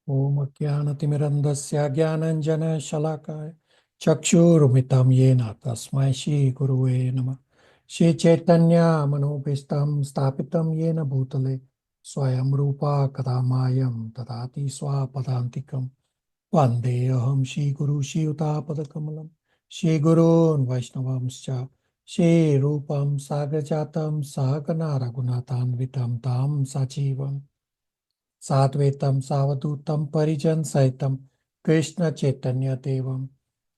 Om Ajnanatimirandasya Jnananjana-shalakaya Chakshurumritam Yena Tasmai Shri Guruve Namah. Shri Chaitanya Manobhistam Stapitam Yena Bhutale Swayam Rupa Kadamayam Tadati Swapadantikam Vandeham Shri Guru Shri Utapadakamalam Shri Gurun Vaishnavamscha Shri Rupam Sagrajatam Sahagana Raghunathanvitam Tam Sachivam Sadvetam Savadutam Parijan Saitam Krishna Chaitanya Devam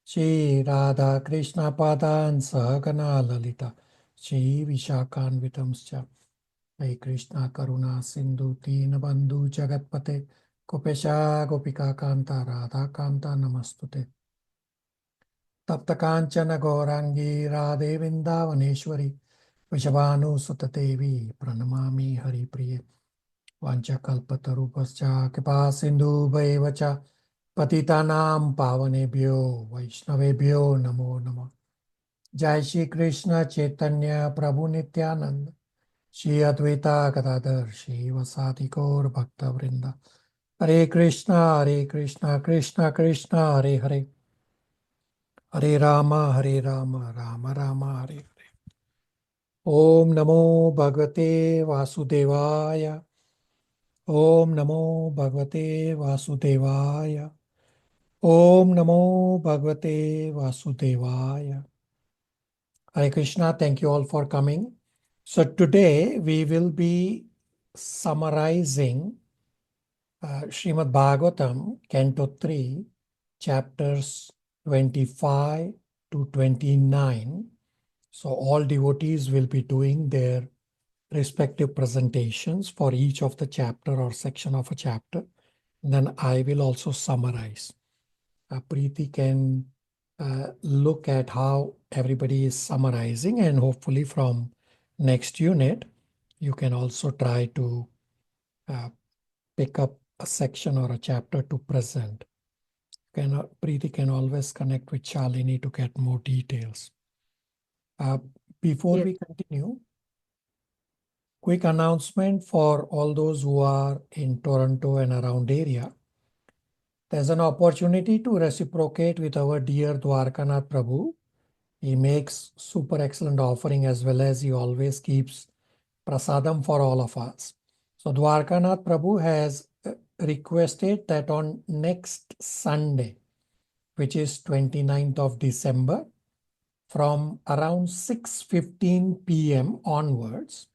Shri Radha Krishna Padan Sahagana Lalita Shri Vishakhanvitamscha Hare Krishna Karuna Sindhu Dinabandhu Jagatpate Gopesha Gopika Kanta Radha Kanta Namastute Tapta Kanchana Gaurangi Radhe Vrindavaneshwari Vishabhanu Sutadevi Pranamami Hari Priye Vanchakalpatarupascha Kripa Sindhu Bhaivacha Patitanam Pavanebhyo Vaishnavebhyo Namo Namah. Jai Shri Krishna Chaitanya Prabhu Nityananda Shri Advaita Gadadhar Shri Vasati Gaur Bhakta Vrinda. Hare Krishna Krishna Krishna Hare Hare Hare Rama Rama Rama Hare Hare. Om Namo Bhagavate Vasudevaya. Om Namo Bhagavate Vasudevaya. Om Namo Bhagavate Vasudevaya. Hare Krishna, thank you all for coming. So today we will be summarizing Srimad Bhagavatam, Canto 3, chapters 25 to 29. So all devotees will be doing their respective presentations for each of the chapter or section of a chapter. Then I will also summarize. Preeti can look at how everybody is summarizing, and hopefully from next unit, you can also try to pick up a section or a chapter to present. Preeti can always connect with Shalini to get more details. Before we continue, quick announcement for all those who are in Toronto and around area. There's an opportunity to reciprocate with our dear Dwarkanath Prabhu. He makes super excellent offering, as well as he always keeps prasadam for all of us. So Dwarkanath Prabhu has requested that on next Sunday, which is 29th of December, from around 6:15 p.m. onwards,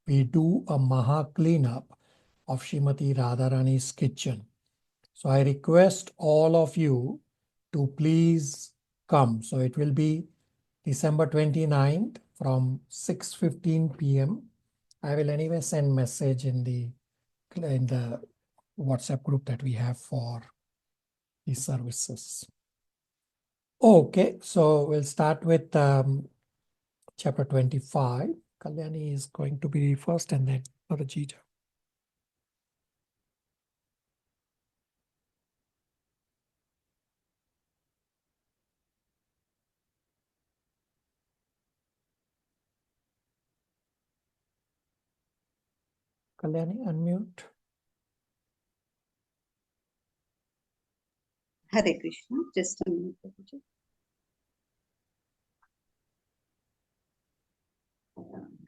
we do a Maha cleanup of Srimati Radharani's kitchen. So I request all of you to please come. So it will be December 29th from 6:15 p.m. I will anyway send message in the WhatsApp group that we have for these services. Okay, so we'll start with chapter 25. Kalyani is going to be first, and then Rajita. Kalyani, unmute. Hare Krishna, just a minute.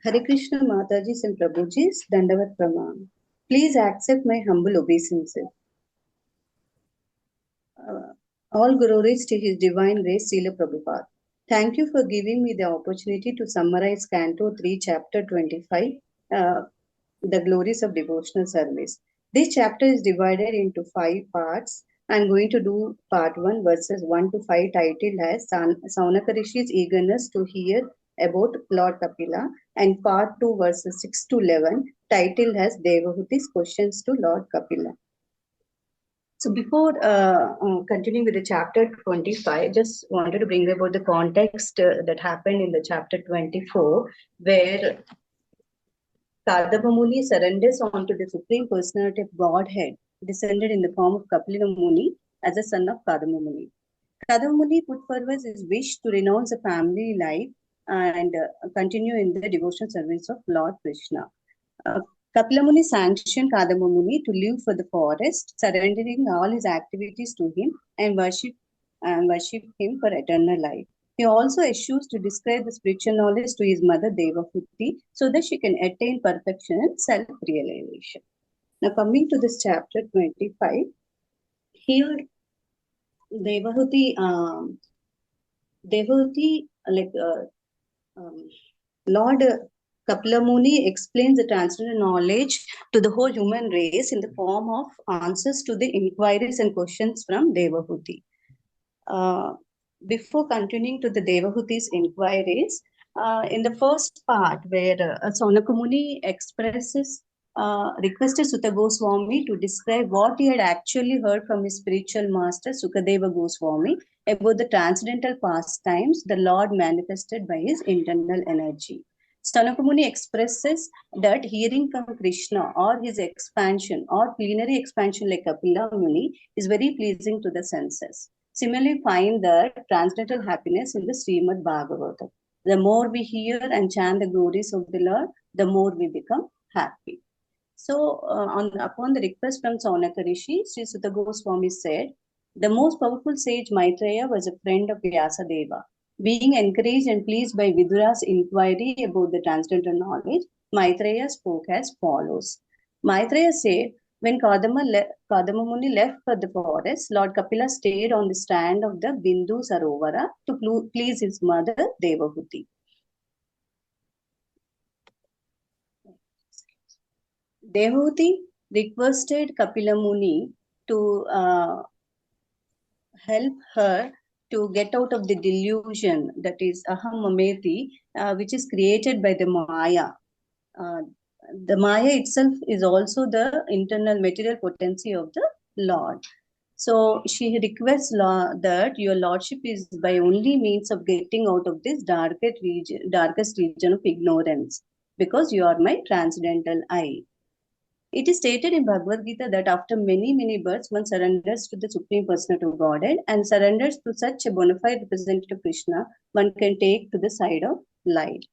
Hare Krishna, Matajis and Prabhujis, Dandavat Pranam. Please accept my humble obeisances. All glories to His Divine Grace, Srila Prabhupada. Thank you for giving me the opportunity to summarize Canto 3, Chapter 25, The Glories of Devotional Service. This chapter is divided into 5 parts. I'm going to do part 1, verses 1 to 5, titled as Saunaka Rishi's eagerness to hear about Lord Kapila, and part 2, verses 6 to 11, titled as Devahuti's questions to Lord Kapila. So before continuing with the chapter 25, just wanted to bring about the context that happened in the chapter 24, where Kadamba Muni surrenders onto the Supreme Personality of Godhead, descended in the form of Kapila Muni as a son of Kadamba Muni. Kadamba Muni put forward his wish to renounce a family life and continue in the devotional service of Lord Krishna. Kapila Muni sanctioned Kadamba Muni to leave for the forest, surrendering all his activities to him and worship him for eternal life. He also eschews to describe the spiritual knowledge to his mother Devahuti so that she can attain perfection and self-realization. Now coming to this chapter 25, here Devahuti, Lord Kapila Muni explains the transcendental knowledge to the whole human race in the form of answers to the inquiries and questions from Devahuti. Before continuing to the Devahuti's inquiries, in the first part where Sonaka Muni requested Sutta Goswami to describe what he had actually heard from his spiritual master Sukadeva Goswami about the transcendental pastimes the Lord manifested by his internal energy. Sonaka Muni expresses that hearing from Krishna or his expansion or plenary expansion like Kapila Muni is very pleasing to the senses. Similarly, find that transcendental happiness in the Srimad Bhagavatam. The more we hear and chant the glories of the Lord, the more we become happy. So, upon the request from Saunaka Rishi, Sri Sutta Goswami said, the most powerful sage Maitreya was a friend of Vyasadeva. Being encouraged and pleased by Vidura's inquiry about the transcendental knowledge, Maitreya spoke as follows. Maitreya said, when Kadama Muni left for the forest, Lord Kapila stayed on the stand of the Bindu Sarovara to please his mother Devahuti. Devahuti requested Kapila Muni to help her to get out of the delusion, that is Aham Mameti, which is created by the Maya. The Maya itself is also the internal material potency of the Lord. So she requests that your Lordship is by only means of getting out of this darkest region of ignorance, because you are my transcendental I. It is stated in Bhagavad Gita that after many births, one surrenders to the Supreme Personality of Godhead and surrenders to such a bona fide representative of Krishna, one can take to the side of light.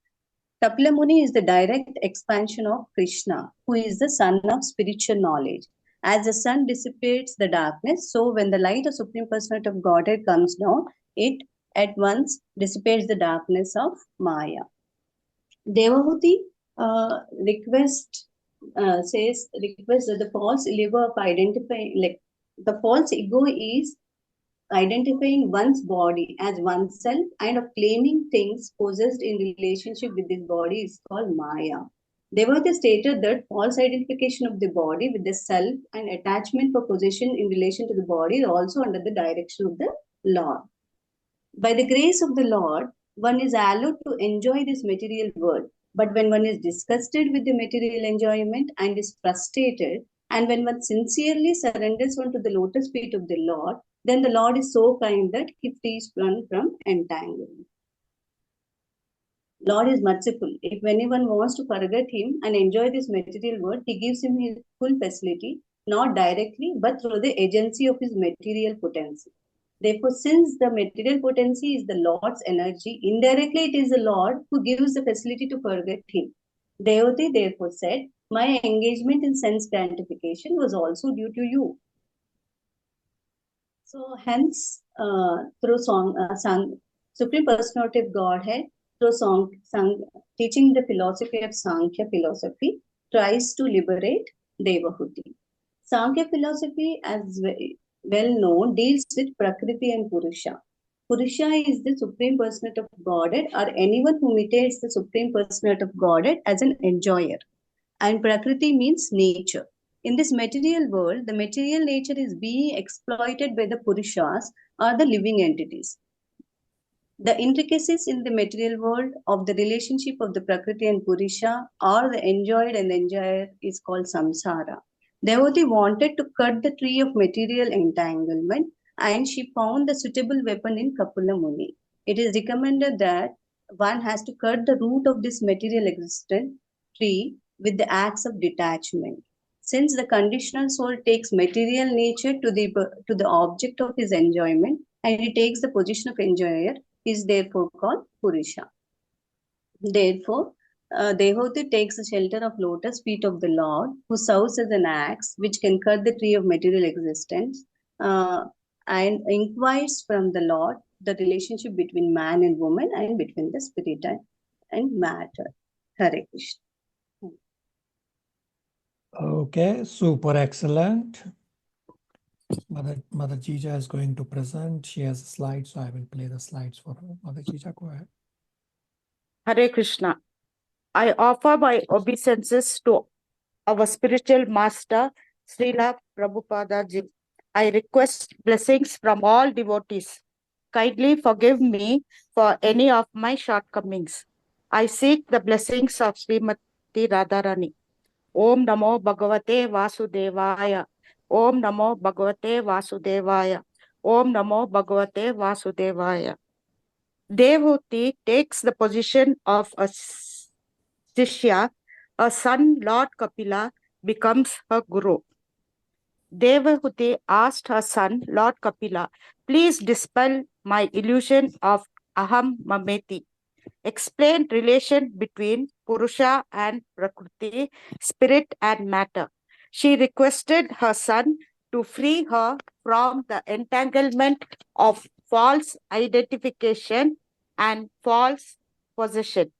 Kapila Muni is the direct expansion of Krishna, who is the sun of spiritual knowledge. As the sun dissipates the darkness, so when the light of Supreme Personality of Godhead comes down, it at once dissipates the darkness of Maya. Devahuti requests that the false ego of identifying, the false ego is identifying one's body as oneself and of claiming things possessed in relationship with this body is called Maya. Devahuti stated that false identification of the body with the self and attachment for possession in relation to the body is also under the direction of the Lord. By the grace of the Lord, one is allowed to enjoy this material world. But when one is disgusted with the material enjoyment and is frustrated, and when one sincerely surrenders one to the lotus feet of the Lord, then the Lord is so kind that he frees one from entanglement. Lord is merciful. If anyone wants to forget him and enjoy this material world, he gives him his full facility, not directly, but through the agency of his material potency. Therefore, since the material potency is the Lord's energy, indirectly it is the Lord who gives the facility to forget him. Devahuti therefore said, my engagement in sense gratification was also due to you. So hence, through Supreme Personality of Godhead, through teaching the philosophy of Sankhya philosophy, tries to liberate Devahuti. Sankhya philosophy, as well known, deals with Prakriti and Purusha. Purusha is the Supreme Personality of Godhead, or anyone who imitates the Supreme Personality of Godhead as an enjoyer. And Prakriti means nature. In this material world, the material nature is being exploited by the Purushas, or the living entities. The intricacies in the material world of the relationship of the Prakriti and Purusha, or the enjoyed and the enjoyer, is called samsara. Devotee wanted to cut the tree of material entanglement, and she found the suitable weapon in Kapila Muni. It is recommended that one has to cut the root of this material existent tree with the acts of detachment. Since the conditional soul takes material nature to the object of his enjoyment, and he takes the position of enjoyer, is therefore called Purusha. Therefore, Devhuti takes the shelter of lotus feet of the Lord, who serves as an axe which can cut the tree of material existence, and inquires from the Lord the relationship between man and woman and between the spirit and matter. Hare Krishna. Okay, super excellent. Mother Jija is going to present. She has a slide, so I will play the slides for her. Mother Jija, go ahead. Hare Krishna. I offer my obeisances to our spiritual master, Srila Prabhupada Ji. I request blessings from all devotees. Kindly forgive me for any of my shortcomings. I seek the blessings of Srimati Radharani. Om Namo Bhagavate Vasudevaya. Om Namo Bhagavate Vasudevaya. Om Namo Bhagavate Vasudevaya. Devhuti takes the position of a Shishya. A son, Lord Kapila, becomes her guru. Devhuti asked her son, Lord Kapila, please dispel my illusion of Aham Mameti. Explain relation between Purusha and Prakriti, spirit and matter. She requested her son to free her from the entanglement of false identification and false possession.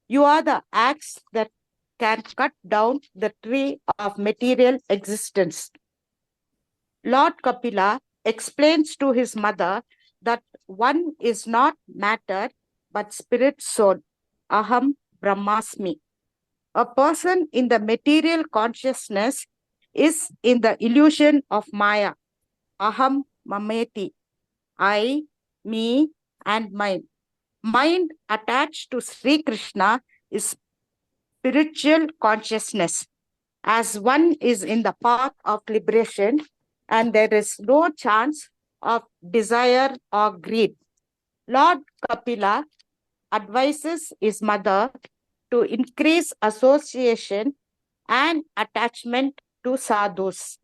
You are the axe that can cut down the tree of material existence. Lord Kapila explains to his mother that one is not matter but spirit soul, Aham Brahmasmi. A person in the material consciousness is in the illusion of Maya, Aham Mameti, I, me, and mine. Mind attached to Sri Krishna is spiritual consciousness. As one is in the path of liberation and there is no chance of desire or greed. Lord Kapila advises his mother to increase association and attachment to sadhus.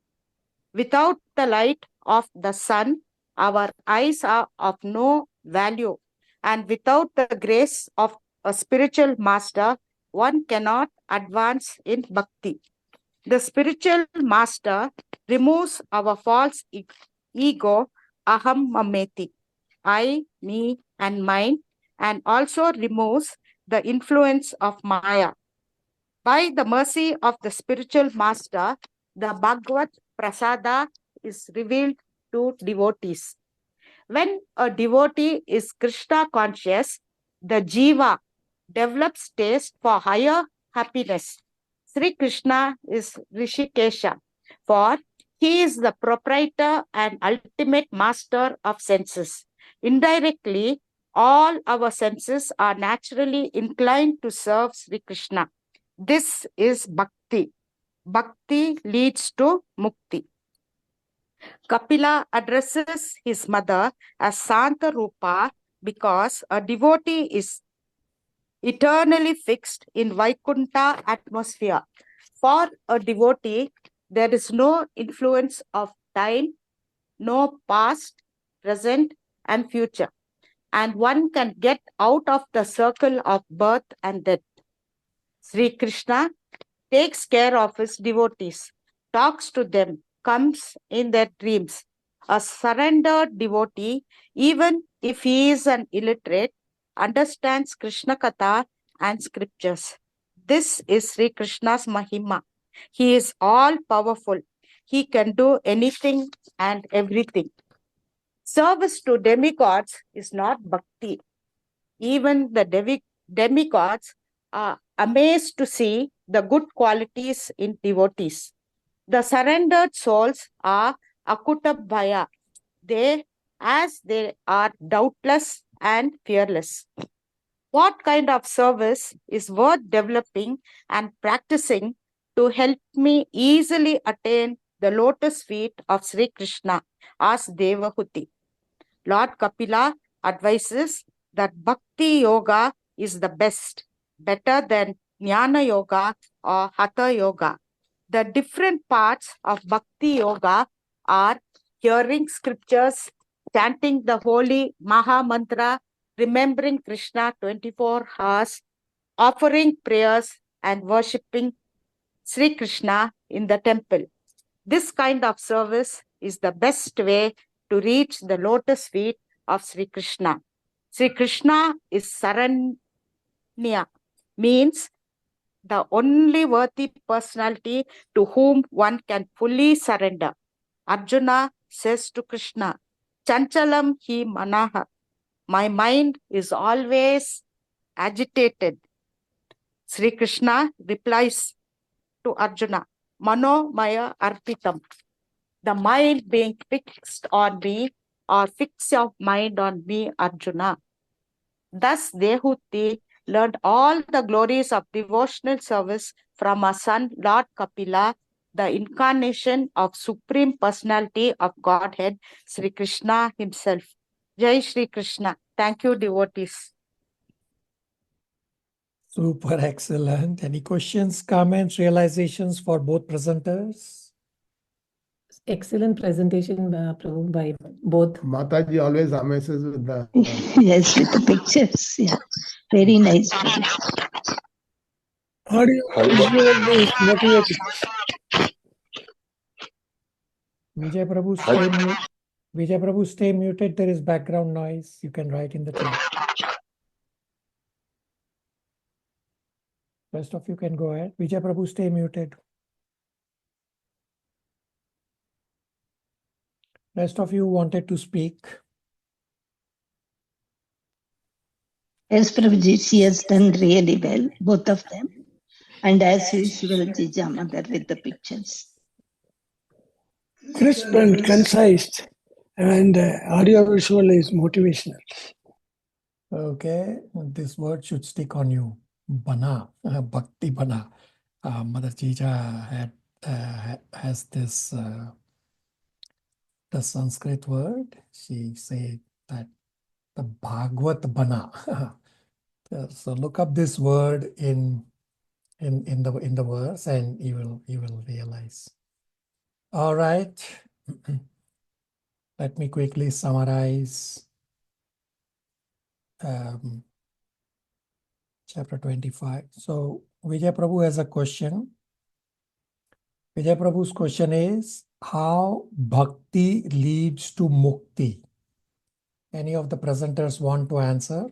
Without the light of the sun, our eyes are of no value. And without the grace of a spiritual master, one cannot advance in bhakti. The spiritual master removes our false ego, aham mameti, I, me, and mine, and also removes the influence of Maya. By the mercy of the spiritual master, the Bhagavad Prasada is revealed to devotees. When a devotee is Krishna conscious, the jiva develops taste for higher happiness. Sri Krishna is Rishikesha, for he is the proprietor and ultimate master of senses. Indirectly, all our senses are naturally inclined to serve Sri Krishna. This is bhakti. Bhakti leads to mukti. Kapila addresses his mother as Santa Rupa because a devotee is eternally fixed in Vaikuntha atmosphere. For a devotee, there is no influence of time, no past, present, and future, and one can get out of the circle of birth and death. Sri Krishna takes care of his devotees, talks to them, comes in their dreams. A surrendered devotee, even if he is an illiterate, understands Krishna Katha and scriptures. This is Sri Krishna's Mahima. He is all powerful. He can do anything and everything. Service to demigods is not bhakti. Even the demigods are amazed to see the good qualities in devotees. The surrendered souls are akutabhaya. They are doubtless and fearless. What kind of service is worth developing and practicing to help me easily attain the lotus feet of Sri Krishna? Asked Devahuti. Lord Kapila advises that Bhakti Yoga is the best, better than Jnana Yoga or Hatha Yoga. The different parts of Bhakti Yoga are hearing scriptures, chanting the holy Maha Mantra, remembering Krishna 24 hours, offering prayers and worshipping Sri Krishna in the temple. This kind of service is the best way to reach the lotus feet of Sri Krishna. Sri Krishna is Saranya, means the only worthy personality to whom one can fully surrender. Arjuna says to Krishna, Chanchalam hi manaha. My mind is always agitated. Sri Krishna replies to Arjuna, Mano Maya Arpitam. The mind being fixed on me, or fix your mind on me, Arjuna. Thus, Dehuti learned all the glories of devotional service from our son, Lord Kapila, the incarnation of Supreme Personality of Godhead, Sri Krishna himself. Jai Sri Krishna. Thank you, devotees. Super excellent. Any questions, comments, realizations for both presenters? Excellent presentation, Prabhu, by both. Mataji always amazes with the Yes, with the pictures. Yeah, very nice. Audio visual is motivating. Vijay Prabhu, stay mute. Vijay Prabhu, stay muted. There is background noise. You can write in the chat. Rest of you can go ahead. Vijay Prabhu, stay muted. Rest of you wanted to speak. Yes, Prabhuji, she has done really well, both of them. And as usual, Jija Mother with the pictures. Crisp and concise, and audio visual is motivational. Okay, this word should stick on you. Bana, Bhakti Bana. Mother Jija has this the Sanskrit word. She said that the Bhagavad Bana. So look up this word in the verse, and you will realize. All right. Let me quickly summarize chapter 25. So Vijay Prabhu has a question. Vijay Prabhu's question is, how bhakti leads to mukti? Any of the presenters want to answer?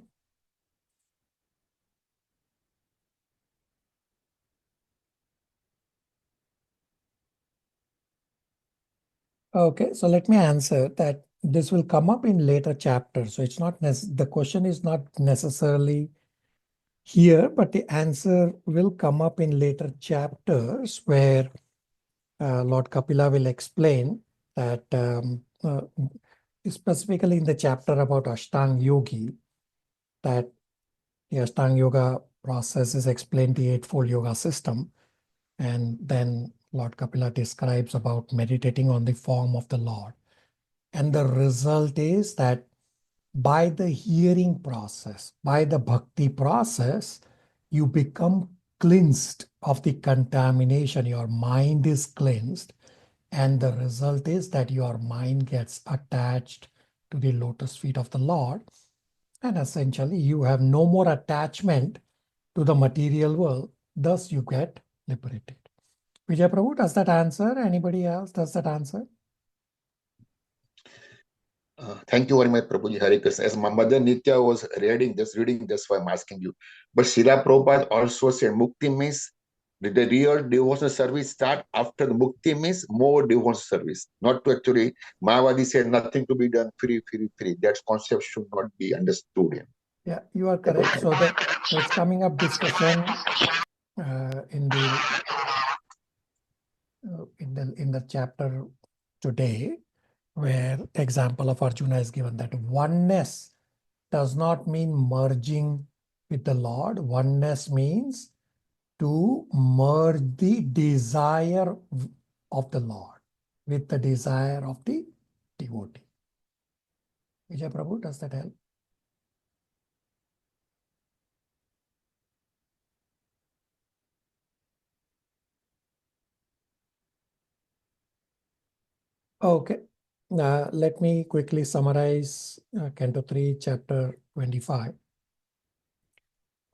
Okay, so let me answer that. This will come up in later chapters. So it's not the question is not necessarily here, but the answer will come up in later chapters where Lord Kapila will explain that specifically in the chapter about Ashtanga Yogi, that the Ashtanga Yoga process is explained the Eightfold Yoga system. And then Lord Kapila describes about meditating on the form of the Lord. And the result is that by the hearing process, by the bhakti process, you become cleansed of the contamination. Your mind is cleansed. And the result is that your mind gets attached to the lotus feet of the Lord. And essentially, you have no more attachment to the material world. Thus, you get liberated. Vijay Prabhu, does that answer? Anybody else? Does that answer? Thank you very much, Prabhuji. Hare Krishna. As my mother Nitya was reading this, why I'm asking you. But Srila Prabhupada also said Mukti means the real devotional service start after the Mukti means more devotional service. Not to actually, Mayavadi said nothing to be done, free. That concept should not be understood. Yeah, you are correct. So it's coming up discussion in the chapter today, where the example of Arjuna is given that oneness does not mean merging with the Lord. Oneness means to merge the desire of the Lord with the desire of the devotee. Vijay Prabhu, does that help? Okay. Let me quickly summarize Canto 3, Chapter 25.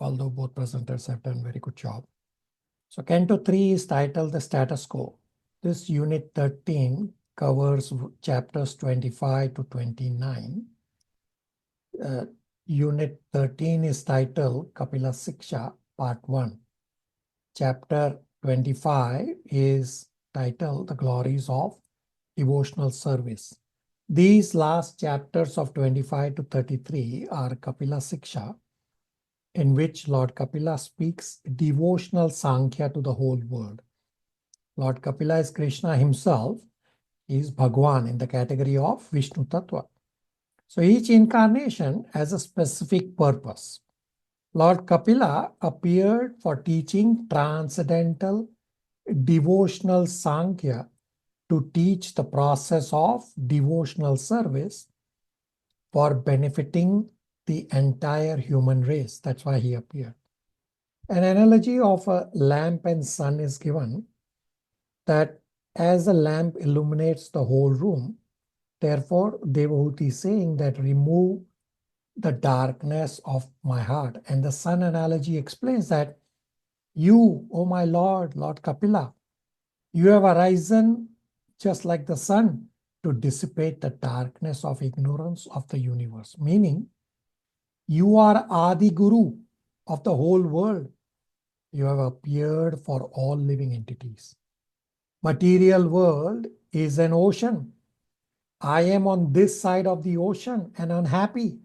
although both presenters have done very good job. So Canto 3 is titled The Status Quo. This Unit 13 covers chapters 25 to 29. Unit 13 is titled Kapila Siksha, Part 1. Chapter 25 is titled The Glories of Devotional Service. These last chapters of 25 to 33 are Kapila Siksha, in which Lord Kapila speaks devotional Sankhya to the whole world. Lord Kapila is Krishna himself. He is Bhagwan in the category of Vishnu Tattva. So each incarnation has a specific purpose. Lord Kapila appeared for teaching transcendental devotional Sankhya to teach the process of devotional service for benefiting the entire human race. That's why he appeared. An analogy of a lamp and sun is given, that as a lamp illuminates the whole room, therefore Devahuti is saying that remove the darkness of my heart. And the sun analogy explains that you, O my Lord, Lord Kapila, you have arisen just like the sun to dissipate the darkness of ignorance of the universe. Meaning, you are Adi Guru of the whole world. You have appeared for all living entities. Material world is an ocean. I am on this side of the ocean and unhappy.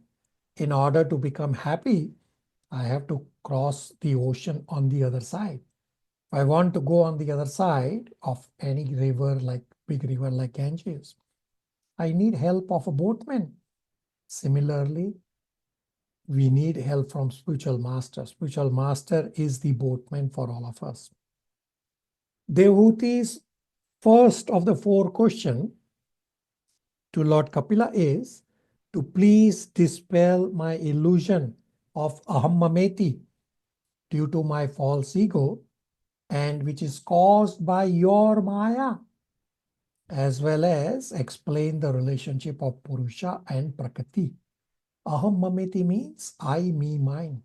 In order to become happy, I have to cross the ocean on the other side. If I want to go on the other side of any river, like big river like Ganges, I need help of a boatman. Similarly, we need help from spiritual master. Spiritual master is the boatman for all of us. Devahuti's first of the 4 questions to Lord Kapila is to please dispel my illusion of ahammameti due to my false ego, and which is caused by your Maya, as well as explain the relationship of Purusha and Prakriti. Ahammameti means I, me, mine.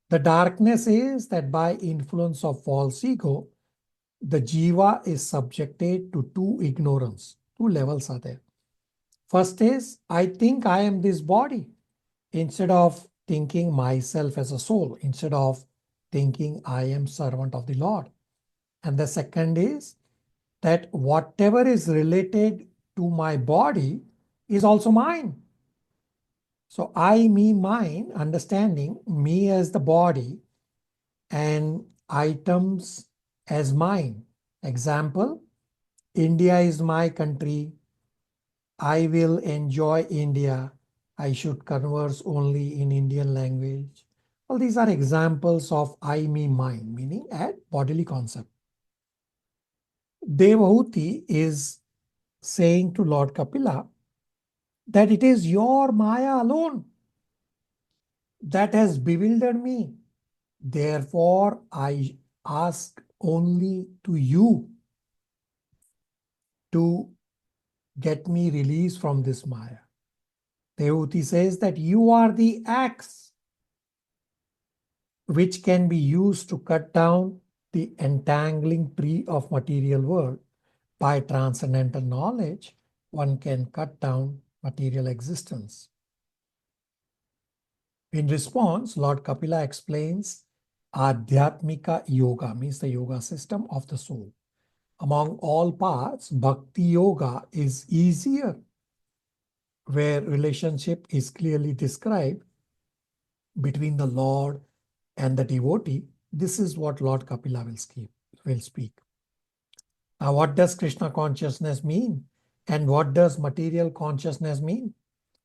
The darkness is that by influence of false ego, the jiva is subjected to 2 ignorance. 2 levels are there. First is, I think I am this body, instead of thinking myself as a soul, instead of thinking I am servant of the Lord. And the second is that whatever is related to my body is also mine. So I, me, mine, understanding me as the body and items as mine. Example, India is my country. I will enjoy India. I should converse only in Indian language. All these are examples of I, me, mine, meaning at bodily concept. Devahuti is saying to Lord Kapila that it is your Maya alone that has bewildered me. Therefore, I ask only to you to get me released from this Maya. Devahuti says that you are the axe which can be used to cut down the entangling tree of material world. By transcendental knowledge, one can cut down material existence. In response, Lord Kapila explains Adhyatmika Yoga, means the yoga system of the soul. Among all paths, Bhakti Yoga is easier, where relationship is clearly described between the Lord and the devotee. This is what Lord Kapila will speak. Now, what does Krishna consciousness mean? And what does material consciousness mean?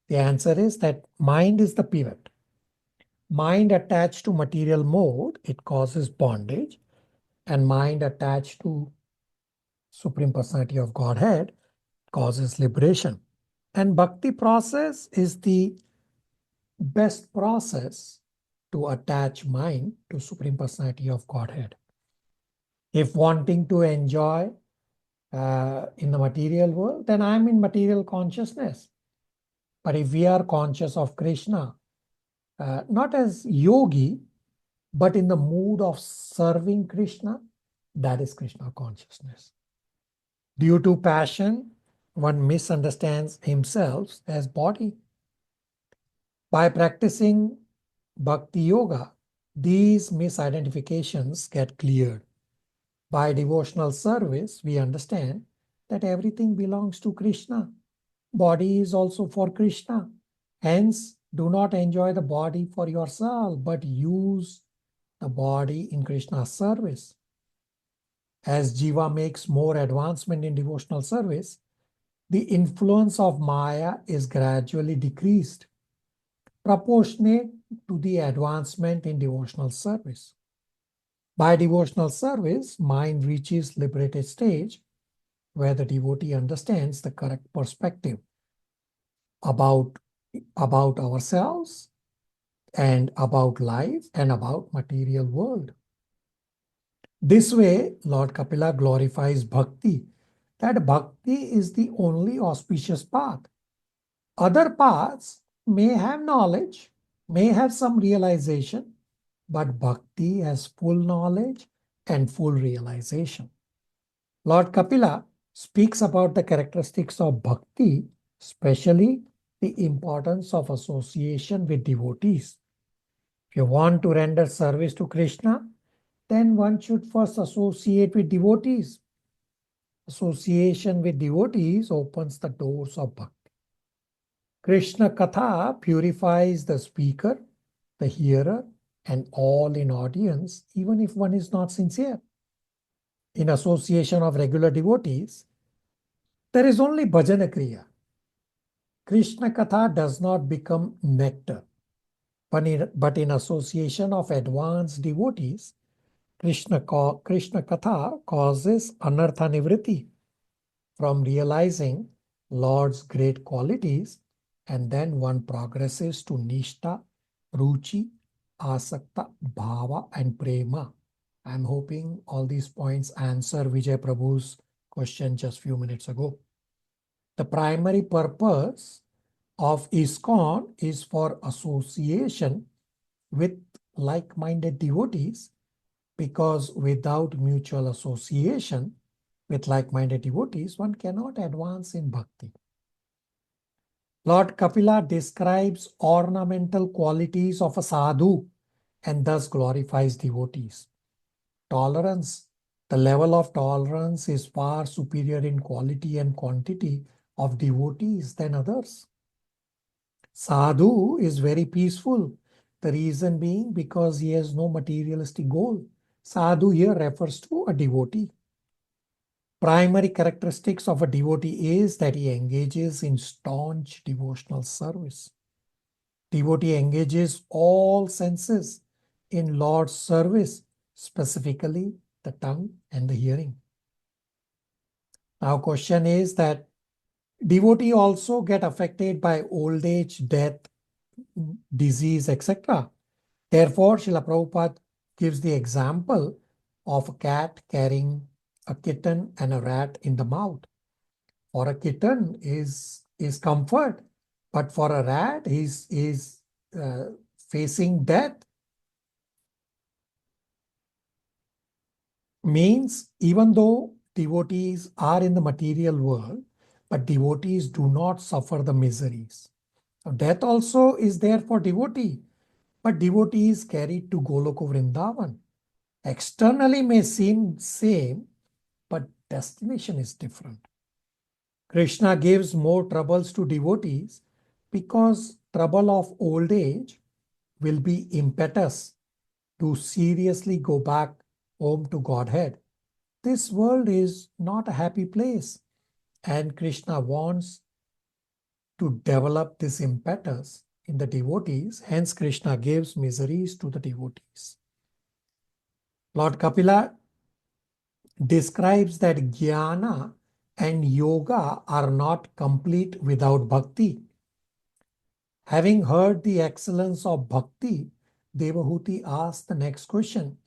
The answer is that mind is the pivot. Mind attached to material mode, it causes bondage, and mind attached to Supreme Personality of Godhead causes liberation. And bhakti process is the best process to attach mind to Supreme Personality of Godhead. If wanting to enjoy in the material world, then I'm in material consciousness. But if we are conscious of Krishna, not as yogi, but in the mood of serving Krishna. That is Krishna consciousness. Due to passion, one misunderstands himself as body. By practicing bhakti yoga, these misidentifications get cleared. By devotional service, we understand that everything belongs to Krishna. Body is also for Krishna. Hence, do not enjoy the body for yourself, but use the body in Krishna's service. As Jiva makes more advancement in devotional service, the influence of Maya is gradually decreased, proportionate to the advancement in devotional service. By devotional service, mind reaches liberated stage where the devotee understands the correct perspective about ourselves and about life and about material world. This way, Lord Kapila glorifies bhakti, that bhakti is the only auspicious path. Other paths may have knowledge, may have some realization, but bhakti has full knowledge and full realization. Lord Kapila speaks about the characteristics of bhakti, especially the importance of association with devotees. If you want to render service to Krishna, then one should first associate with devotees. Association with devotees opens the doors of bhakti. Krishna Katha purifies the speaker, the hearer, and all in audience, even if one is not sincere. In association of regular devotees, there is only bhajana kriya. Krishna Katha does not become nectar. But in association of advanced devotees, Krishna Katha causes anartha nivriti, from realizing Lord's great qualities, and then one progresses to nishta, ruchi, asakta, bhava, and prema. I'm hoping all these points answer Vijay Prabhu's question just a few minutes ago. The primary purpose of ISKCON is for association with like-minded devotees, because without mutual association with like-minded devotees, one cannot advance in bhakti. Lord Kapila describes ornamental qualities of a sadhu and thus glorifies devotees. Tolerance. The level of tolerance is far superior in quality and quantity of devotees than others. Sadhu is very peaceful. The reason being because he has no materialistic goal. Sadhu here refers to a devotee. Primary characteristics of a devotee is that he engages in staunch devotional service. Devotee engages all senses in Lord's service, specifically the tongue and the hearing. Now, question is that devotee also get affected by old age, death, disease, etc. Therefore, Srila Prabhupada gives the example of a cat carrying a kitten and a rat in the mouth. For a kitten is comfort, but for a rat is facing death. Means even though devotees are in the material world, but devotees do not suffer the miseries. So death also is there for devotee, but devotee is carried to Goloka Vrindavan. Externally may seem same, but destination is different. Krishna gives more troubles to devotees because trouble of old age will be impetus to seriously go back home to Godhead. This world is not a happy place, and Krishna wants to develop this impetus in the devotees. Hence, Krishna gives miseries to the devotees. Lord Kapila describes that jnana and yoga are not complete without bhakti. Having heard the excellence of bhakti, Devahuti asked the next question,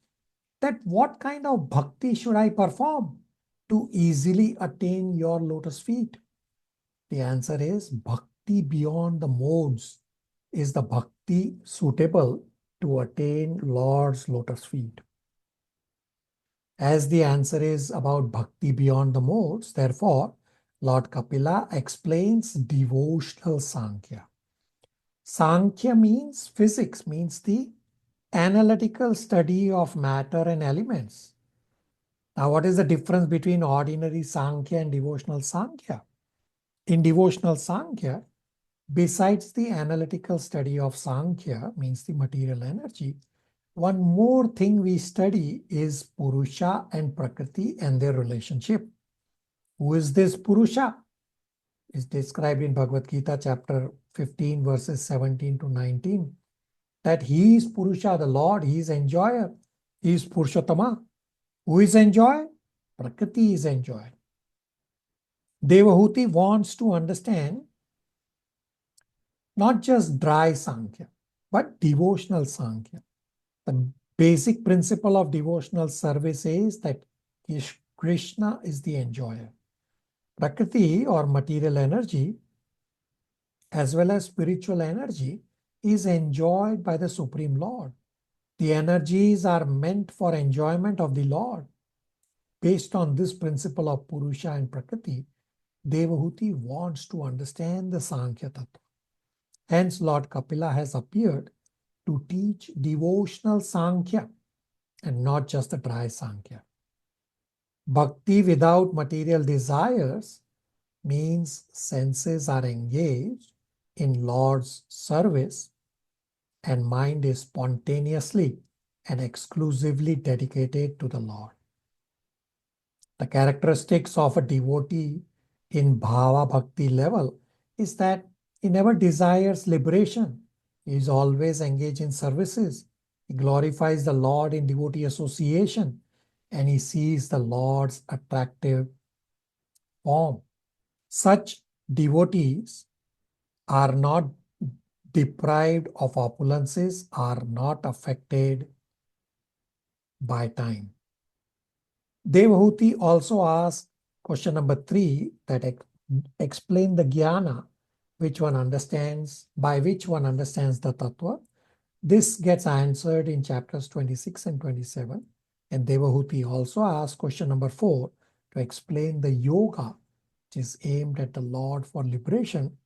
that what kind of bhakti should I perform to easily attain your lotus feet? The answer is bhakti beyond the modes, is the bhakti suitable to attain Lord's lotus feet? As the answer is about bhakti beyond the modes, therefore, Lord Kapila explains devotional Sankhya. Sankhya means physics, means the analytical study of matter and elements. Now, what is the difference between ordinary Sankhya and devotional Sankhya? In devotional Sankhya, besides the analytical study of Sankhya, means the material energy, one more thing we study is Purusha and Prakriti and their relationship. Who is this Purusha? Is described in Bhagavad Gita chapter 15 verses 17 to 19. That he is Purusha, the Lord, he is enjoyer, he is Purushottama. Who is enjoyer? Prakriti is enjoyer. Devahuti wants to understand not just dry Sankhya, but devotional Sankhya. The basic principle of devotional service is that Krishna is the enjoyer. Prakriti or material energy, as well as spiritual energy, is enjoyed by the Supreme Lord. The energies are meant for enjoyment of the Lord. Based on this principle of Purusha and Prakriti, Devahuti wants to understand the Sankhya Tattva. Hence, Lord Kapila has appeared to teach devotional Sankhya and not just the dry Sankhya. Bhakti without material desires means senses are engaged in Lord's service and mind is spontaneously and exclusively dedicated to the Lord. The characteristics of a devotee in Bhava Bhakti level is that he never desires liberation. He is always engaged in services. He glorifies the Lord in devotee association and he sees the Lord's attractive form. Such devotees are not deprived of opulences, are not affected by time. Devahuti also asked question number 3 that explain the jnana by which one understands the tattva. This gets answered in chapters 26 and 27. And Devahuti also asked question number 4 to explain the yoga which is aimed at the Lord for liberation,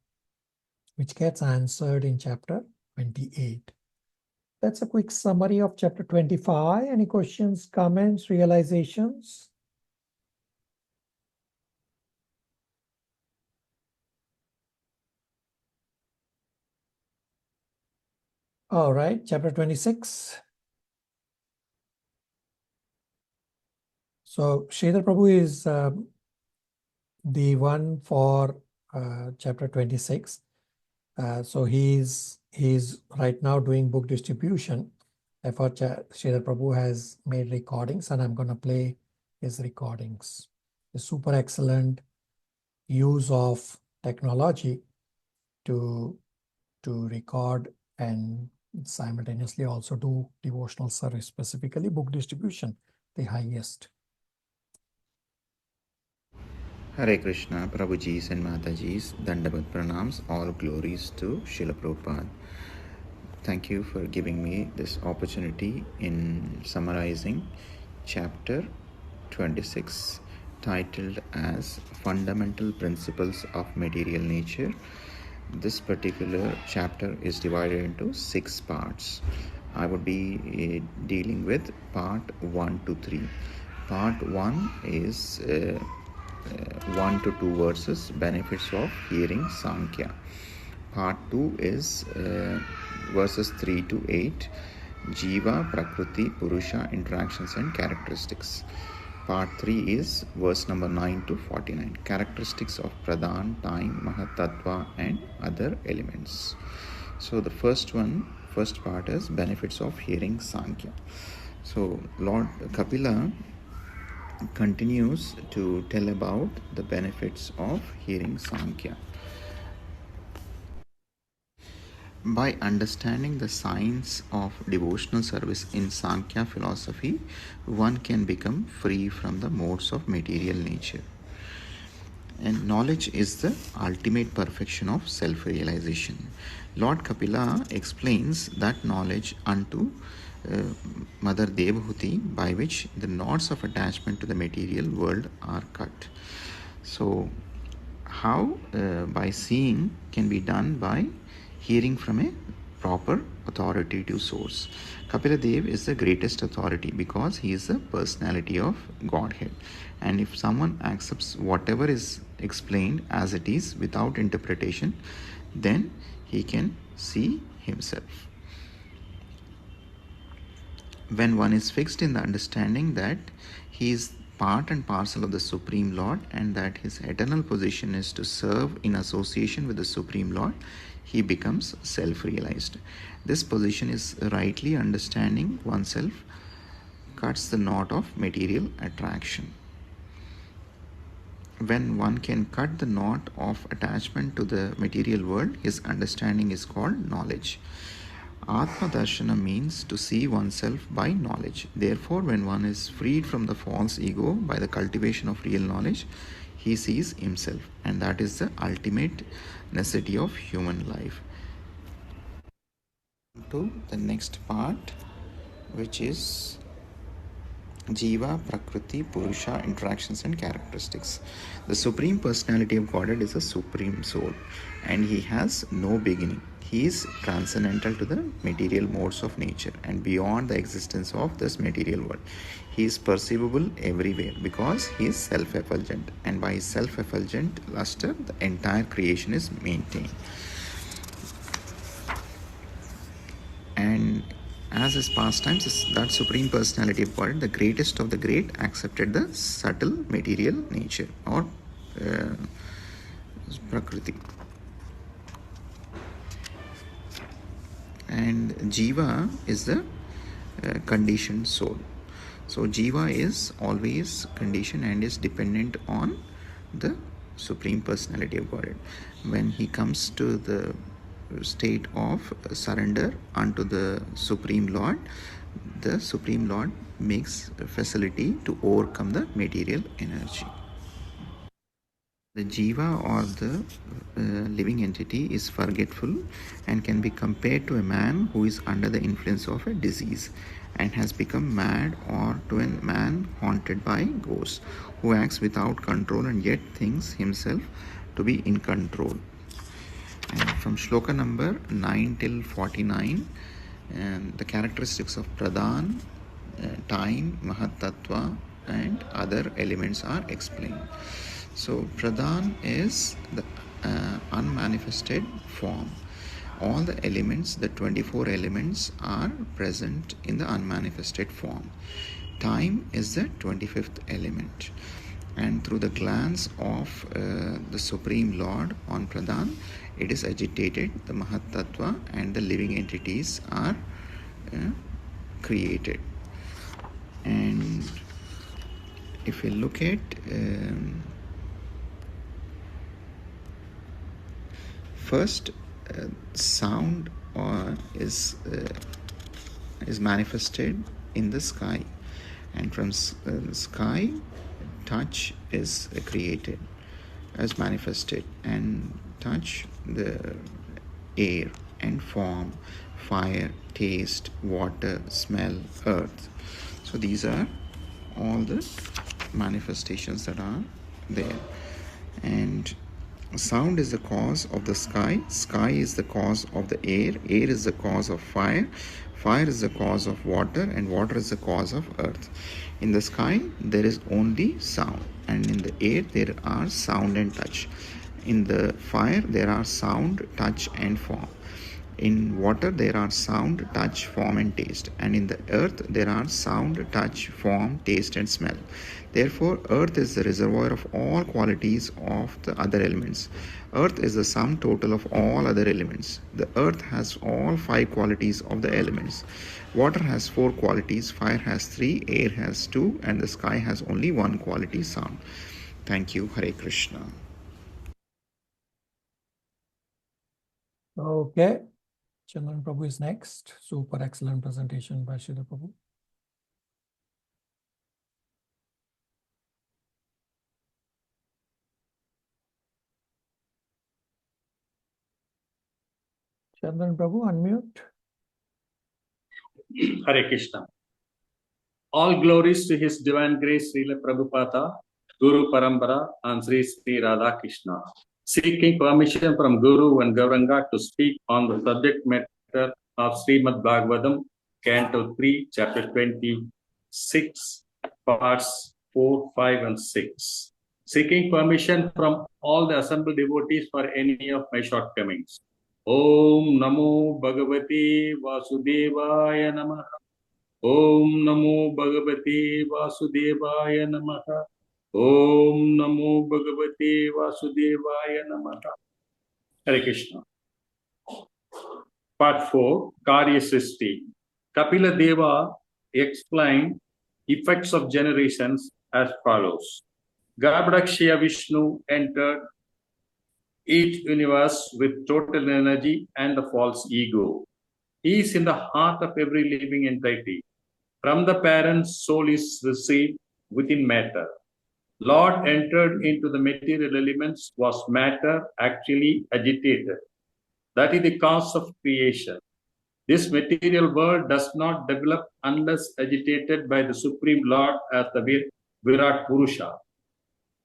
which gets answered in chapter 28. That's a quick summary of chapter 25. Any questions, comments, realizations? All right, chapter 26. So Sridhar Prabhu is the one for chapter 26. So he's right now doing book distribution. Therefore, Sridhar Prabhu has made recordings and I'm going to play his recordings. A super excellent use of technology to record and simultaneously also do devotional service, specifically book distribution, the highest. Hare Krishna, Prabhujis and Matajis, Dandavat Pranams, all glories to Srila Prabhupada. Thank you for giving me this opportunity in summarizing chapter 26, titled as Fundamental Principles of Material Nature. This particular chapter is divided into 6 parts. I would be dealing with part 1 to 3. Part 1 is 1 to 2 verses, benefits of hearing Sankhya. Part 2 is verses 3 to 8, Jiva, Prakriti, Purusha, interactions and characteristics. Part 3 is verse number 9 to 49, characteristics of Pradhan, time, Mahatattva and other elements. So the first part is benefits of hearing Sankhya. So Lord Kapila continues to tell about the benefits of hearing Sankhya. By understanding the science of devotional service in Sankhya philosophy, one can become free from the modes of material nature. And knowledge is the ultimate perfection of self-realization. Lord Kapila explains that knowledge unto Mother Devhuti, by which the knots of attachment to the material world are cut. So, how by seeing can be done by hearing from a proper authoritative source. Kapila Dev is the greatest authority because he is the personality of Godhead. And if someone accepts whatever is explained as it is without interpretation, then he can see himself. When one is fixed in the understanding that he is part and parcel of the Supreme Lord and that his eternal position is to serve in association with the Supreme Lord, he becomes self-realized. This position is rightly understanding oneself cuts the knot of material attraction. When one can cut the knot of attachment to the material world, his understanding is called knowledge. Atma Darshana means to see oneself by knowledge. Therefore, when one is freed from the false ego by the cultivation of real knowledge, he sees himself, and that is the ultimate necessity of human life. To the next part, which is Jiva, Prakriti, Purusha, interactions and characteristics. The Supreme Personality of Godhead is a Supreme Soul, and he has no beginning. He is transcendental to the material modes of nature and beyond the existence of this material world. He is perceivable everywhere because he is self-effulgent, and by his self-effulgent luster, the entire creation is maintained. And as his pastimes, that Supreme Personality of Godhead, the greatest of the great, accepted the subtle material nature or Prakriti. And Jiva is the conditioned soul. So Jiva is always conditioned and is dependent on the Supreme Personality of Godhead. When he comes to the state of surrender unto the Supreme Lord, the Supreme Lord makes a facility to overcome the material energy. The Jiva or the living entity is forgetful and can be compared to a man who is under the influence of a disease and has become mad, or to a man haunted by ghosts who acts without control and yet thinks himself to be in control. And from shloka number 9 till 49, the characteristics of Pradhan, time, Mahatattva and other elements are explained. So Pradhan is the unmanifested form. All the elements, the 24 elements, are present in the unmanifested form. Time is the 25th element. And through the glance of the Supreme Lord on Pradhan, it is agitated, the Mahatattva and the living entities are created. And if we look at first, sound is manifested in the sky, and from sky, touch is created as manifested, and touch the air and form, fire, taste, water, smell, earth. So these are all the manifestations that are there. And sound is the cause of the sky, sky is the cause of the air, air is the cause of fire, fire is the cause of water, and water is the cause of earth. In the sky, there is only sound, and in the air, there are sound and touch. In the fire, there are sound, touch, and form. In water, there are sound, touch, form, and taste. And in the earth, there are sound, touch, form, taste, and smell. Therefore, earth is the reservoir of all qualities of the other elements. Earth is the sum total of all other elements. The earth has all 5 qualities of the elements. Water has 4 qualities, fire has 3, air has 2, and the sky has only 1 quality, sound. Thank you. Hare Krishna. Okay. Chandran Prabhu is next. Super excellent presentation by Sridhar Prabhu. Chandran Prabhu, unmute. Hare Krishna. All glories to His Divine Grace, Srila Prabhupada, Guru Parambara, and Sri Sri Radha Krishna. Seeking permission from Guru and Gauranga to speak on the subject matter of Srimad Bhagavatam, Canto 3, Chapter 26, Parts 4, 5, and 6. Seeking permission from all the assembled devotees for any of my shortcomings. Om Namo Bhagavate Vasudevaya Namaha. Om Namo Bhagavate Vasudevaya Namaha. Om Namo Bhagavate Vasudevaya Namaha. Hare Krishna. Part 4, Karya Srishti. Kapila Deva explained effects of generations as follows. Garbhadakshya Vishnu entered each universe with total energy and the false ego. He is in the heart of every living entity. From the parents, soul is received within matter. Lord entered into the material elements, was matter actually agitated. That is the cause of creation. This material world does not develop unless agitated by the Supreme Lord as the Virat Purusha.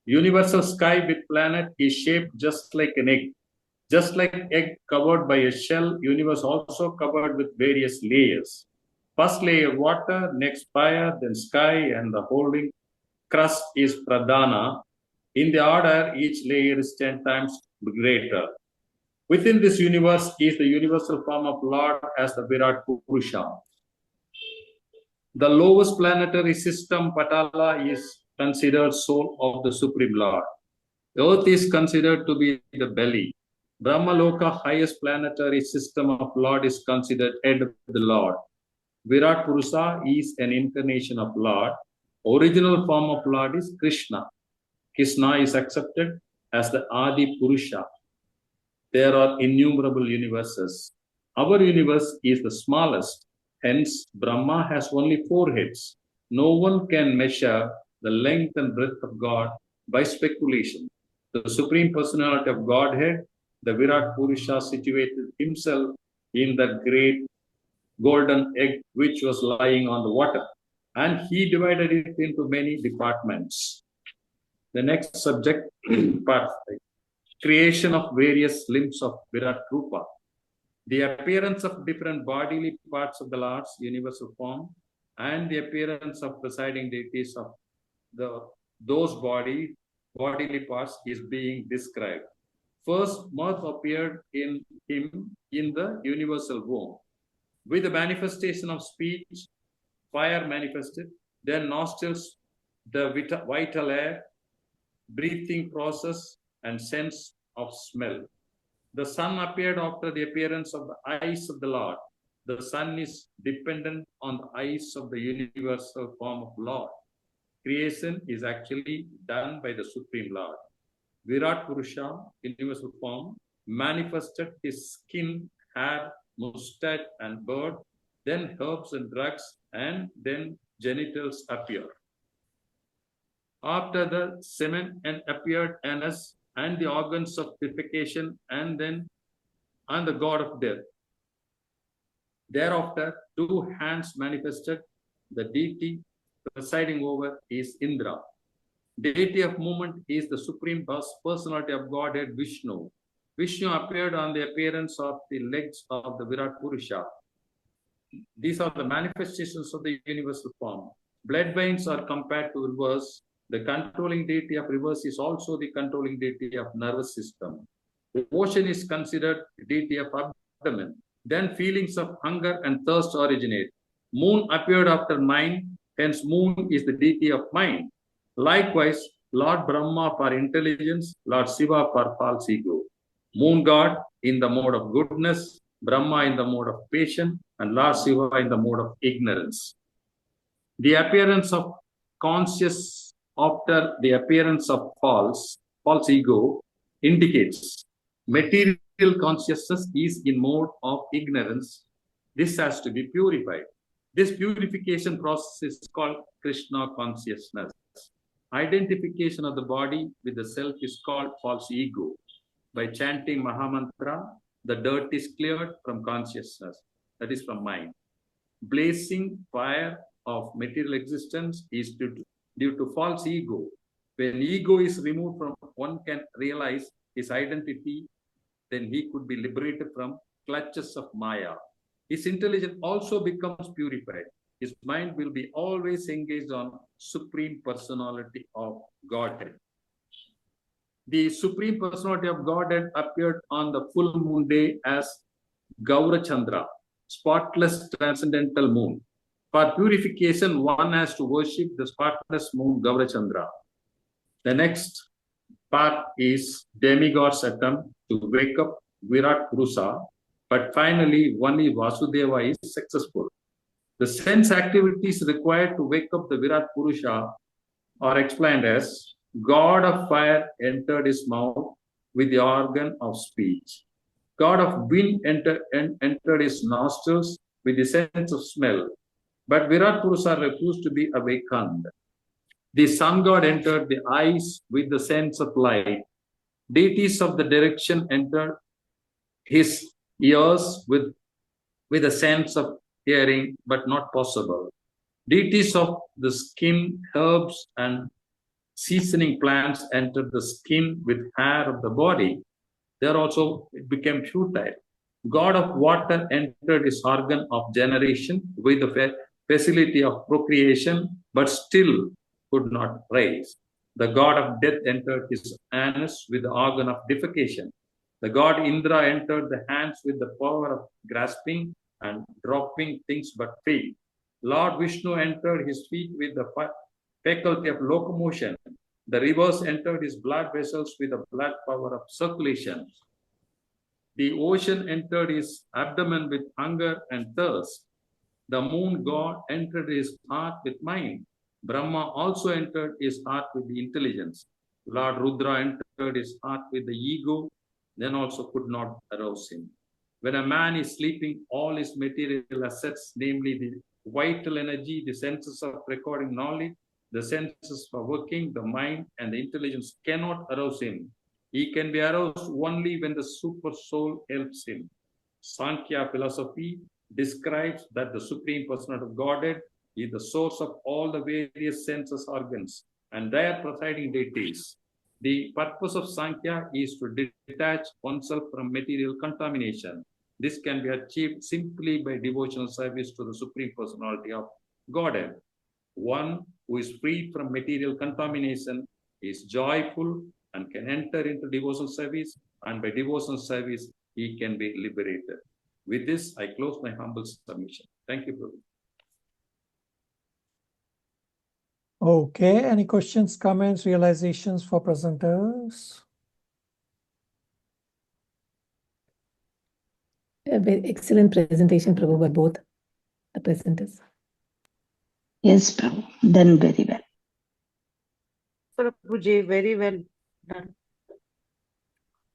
Universal sky with planet is shaped just like an egg. Just like egg covered by a shell, universe also covered with various layers. First layer water, next fire, then sky, and the holding crust is pradhana. In the order, each layer is 10 times greater. Within this universe is the universal form of Lord as the Virat Purusha. The lowest planetary system, Patala, is considered soul of the Supreme Lord. Earth is considered to be the belly. Brahmaloka, highest planetary system of Lord, is considered head of the Lord. Virat Purusha is an incarnation of Lord. Original form of Lord is Krishna. Krishna is accepted as the Adi Purusha. There are innumerable universes. Our universe is the smallest. Hence, Brahma has only 4 heads. No one can measure the length and breadth of God by speculation. The Supreme Personality of Godhead, the Virat Purusha, situated himself in the great golden egg which was lying on the water, and he divided it into many departments. The next subject, part 5, creation of various limbs of Virat Rupa. The appearance of different bodily parts of the Lord's universal form and the appearance of presiding deities of those bodily parts is being described. First, mouth appeared in him in the universal womb. With the manifestation of speech, fire manifested, then nostrils, the vital air, breathing process, and sense of smell. The sun appeared after the appearance of the eyes of the Lord. The sun is dependent on the eyes of the universal form of Lord. Creation is actually done by the Supreme Lord. Virat Purusha, universal form, manifested his skin, hair, mustache, and bird, then herbs and drugs, and then genitals appear. After the semen appeared anus and the organs of purification, and the god of death. Thereafter, 2 hands manifested. The deity presiding over is Indra. Deity of movement is the Supreme Personality of Godhead, Vishnu. Vishnu appeared on the appearance of the legs of the Virat Purusha. These are the manifestations of the universal form. Blood veins are compared to rivers. The controlling deity of rivers is also the controlling deity of nervous system. The ocean is considered deity of abdomen. Then feelings of hunger and thirst originate. Moon appeared after mind, hence moon is the deity of mind. Likewise, Lord Brahma for intelligence, Lord Shiva for false ego. Moon god in the mode of goodness, Brahma in the mode of patience, and Lord Shiva in the mode of ignorance. The appearance of conscious after the appearance of false ego indicates material consciousness is in mode of ignorance. This has to be purified. This purification process is called Krishna consciousness. Identification of the body with the self is called false ego. By chanting Mahamantra, the dirt is cleared from consciousness, that is from mind. Blazing fire of material existence is due to false ego. When ego is removed from, one can realize his identity, then he could be liberated from clutches of Maya. His intelligence also becomes purified. His mind will be always engaged on Supreme Personality of Godhead. The Supreme Personality of Godhead appeared on the full moon day as Gaurachandra, spotless transcendental moon. For purification, one has to worship the spotless moon Gaurachandra. The next part is demigod's attempt to wake up Virat Purusha, but finally only Vasudeva is successful. The sense activities required to wake up the Virat Purusha are explained as God of fire entered his mouth with the organ of speech. God of wind entered his nostrils with the sense of smell. But Virat Purusha refused to be awakened. The sun god entered the eyes with the sense of light. Deities of the direction entered his ears with a sense of hearing, but not possible. Deities of the skin, herbs, and seasoning plants entered the skin with hair of the body. There also it became futile. God of water entered his organ of generation with the facility of procreation, but still could not raise. The god of death entered his anus with the organ of defecation. The god Indra entered the hands with the power of grasping and dropping things but fail. Lord Vishnu entered his feet with the faculty of locomotion. The rivers entered his blood vessels with the blood power of circulation. The ocean entered his abdomen with hunger and thirst. The moon god entered his heart with mind. Brahma also entered his heart with the intelligence. Lord Rudra entered his heart with the ego, then also could not arouse him. When a man is sleeping, all his material assets, namely the vital energy, the senses of recording knowledge, the senses for working, the mind, and the intelligence cannot arouse him. He can be aroused only when the super soul helps him. Sankhya philosophy describes that the Supreme Personality of Godhead is the source of all the various senses organs and their presiding deities. The purpose of Sankhya is to detach oneself from material contamination. This can be achieved simply by devotional service to the Supreme Personality of Godhead. One who is free from material contamination is joyful and can enter into devotional service, and by devotional service, he can be liberated. With this, I close my humble submission. Thank you, Prabhu. Okay, any questions, comments, realizations for presenters? A very excellent presentation, Prabhu, by both the presenters. Yes, Prabhu, done very well. Prabhuji, very well done.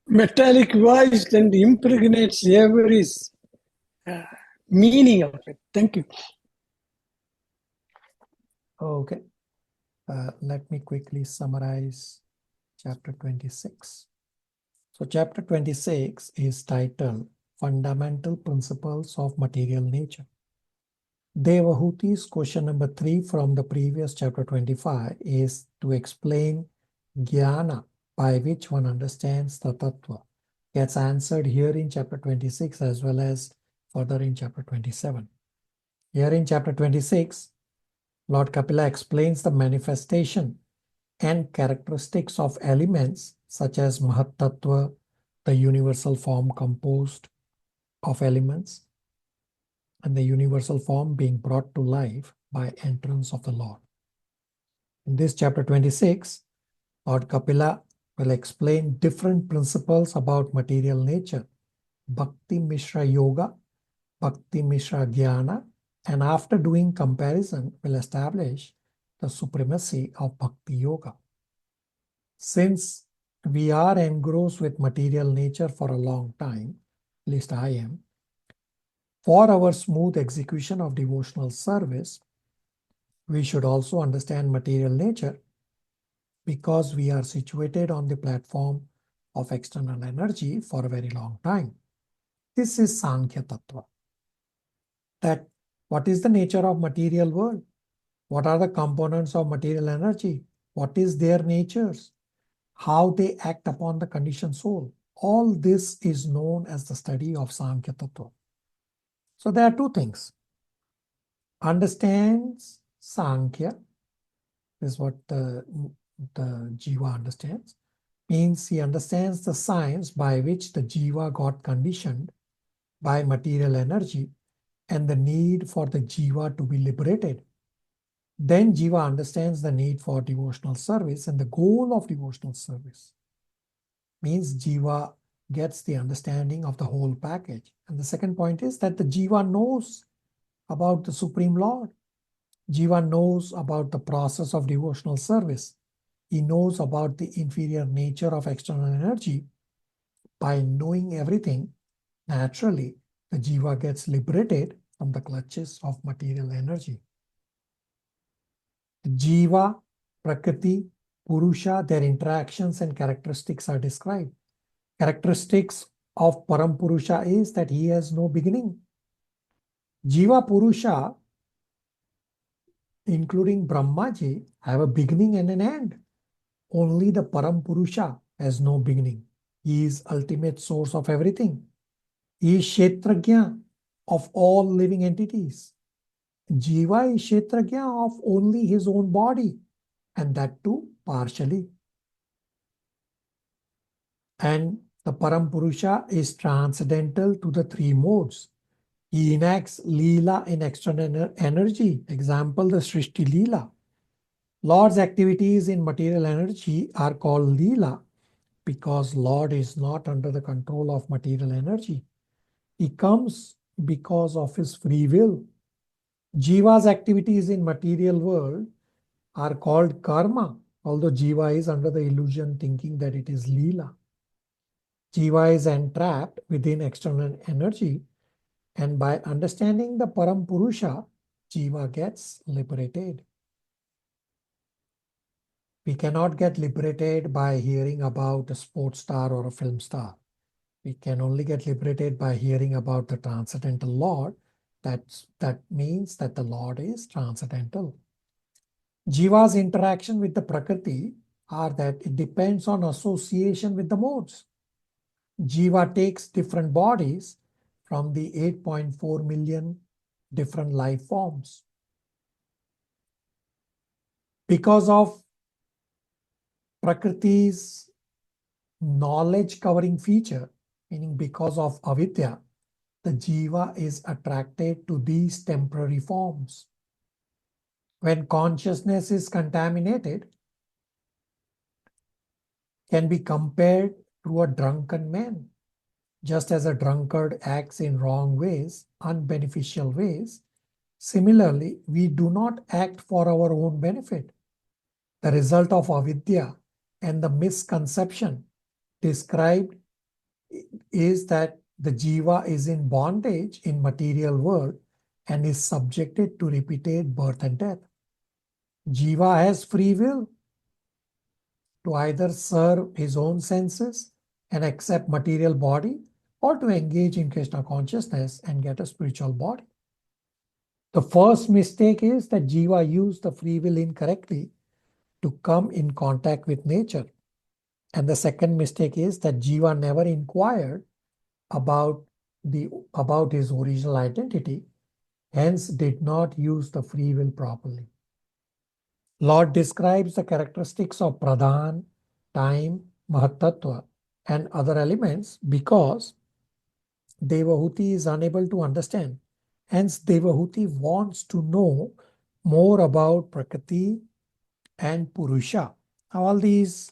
Metallic voice and impregnates every meaning of it. Thank you. Okay, let me quickly summarize chapter 26. So chapter 26 is titled Fundamental Principles of Material Nature. Devahuti's question number 3 from the previous chapter 25 is to explain jnana, by which one understands the tattva. Gets answered here in chapter 26 as well as further in chapter 27. Here in chapter 26, Lord Kapila explains the manifestation and characteristics of elements such as Mahat Tattva, the universal form composed of elements, and the universal form being brought to life by entrance of the Lord. In this chapter 26, Lord Kapila will explain different principles about material nature, Bhakti Mishra Yoga, Bhakti Mishra Jnana, and after doing comparison, will establish the supremacy of Bhakti Yoga. Since we are engrossed with material nature for a long time, at least I am, for our smooth execution of devotional service, we should also understand material nature because we are situated on the platform of external energy for a very long time. This is Sankhya Tattva. That what is the nature of material world? What are the components of material energy? What is their natures? How they act upon the conditioned soul. All this is known as the study of Sankhya Tattva. So there are two things. Understands Sankhya, is what the Jiva understands. Means he understands the science by which the Jiva got conditioned by material energy and the need for the Jiva to be liberated. Then Jiva understands the need for devotional service and the goal of devotional service. Means Jiva gets the understanding of the whole package. And the second point is that the Jiva knows about the Supreme Lord. Jiva knows about the process of devotional service. He knows about the inferior nature of external energy. By knowing everything, naturally, the Jiva gets liberated from the clutches of material energy. Jiva, Prakriti, Purusha, their interactions and characteristics are described. Characteristics of Param Purusha is that he has no beginning. Jiva Purusha, including Brahmaji, have a beginning and an end. Only the Param Purusha has no beginning. He is ultimate source of everything. He is Kshetrajna of all living entities. Jiva is Kshetrajna of only his own body, and that too partially. And the Param Purusha is transcendental to the three modes. He enacts Leela in external energy. Example, the Srishti Leela. Lord's activities in material energy are called Leela because Lord is not under the control of material energy. He comes because of his free will. Jiva's activities in material world are called karma, although Jiva is under the illusion thinking that it is Leela. Jiva is entrapped within external energy, and by understanding the Param Purusha, Jiva gets liberated. We cannot get liberated by hearing about a sports star or a film star. We can only get liberated by hearing about the transcendental Lord. That means that the Lord is transcendental. Jiva's interaction with the Prakriti are that it depends on association with the modes. Jiva takes different bodies from the 8.4 million different life forms. Because of Prakriti's knowledge covering feature, meaning because of avidya, the Jiva is attracted to these temporary forms. When consciousness is contaminated, can be compared to a drunken man. Just as a drunkard acts in wrong ways, unbeneficial ways, similarly, we do not act for our own benefit. The result of avidya and the misconception described is that the Jiva is in bondage in material world and is subjected to repeated birth and death. Jiva has free will to either serve his own senses and accept material body, or to engage in Krishna consciousness and get a spiritual body. The first mistake is that Jiva used the free will incorrectly to come in contact with nature. And the second mistake is that Jiva never inquired about his original identity, hence did not use the free will properly. Lord describes the characteristics of pradhan, time, mahatattva, and other elements because Devahuti is unable to understand. Hence, Devahuti wants to know more about Prakriti and Purusha. All these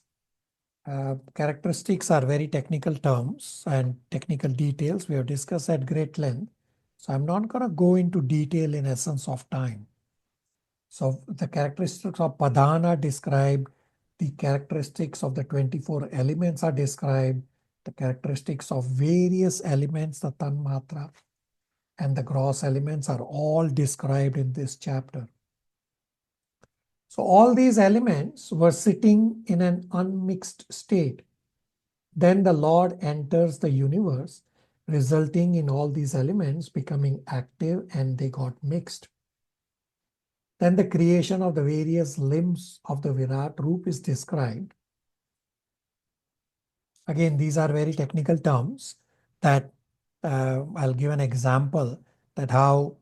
characteristics are very technical terms and technical details we have discussed at great length. So I'm not going to go into detail in essence of time. So the characteristics of Padana are described, the characteristics of the 24 elements are described, the characteristics of various elements, the Tanmatra, and the gross elements are all described in this chapter. So all these elements were sitting in an unmixed state. Then the Lord enters the universe, resulting in all these elements becoming active and they got mixed. Then the creation of the various limbs of the Virat Roop is described. Again, these are very technical terms that I'll give an example that how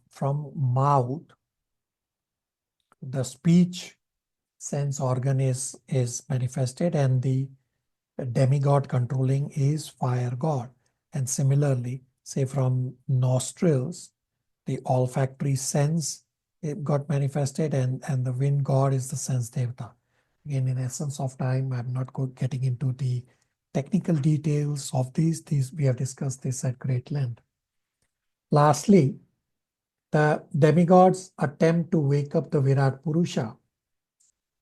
from mouth, the speech sense organ is manifested, and the demigod controlling is fire god. And similarly, say from nostrils, the olfactory sense it got manifested, and the wind god is the sense devata. Again, in essence of time, I'm not getting into the technical details of these. We have discussed this at great length. Lastly, the demigod's attempt to wake up the Virat Purusha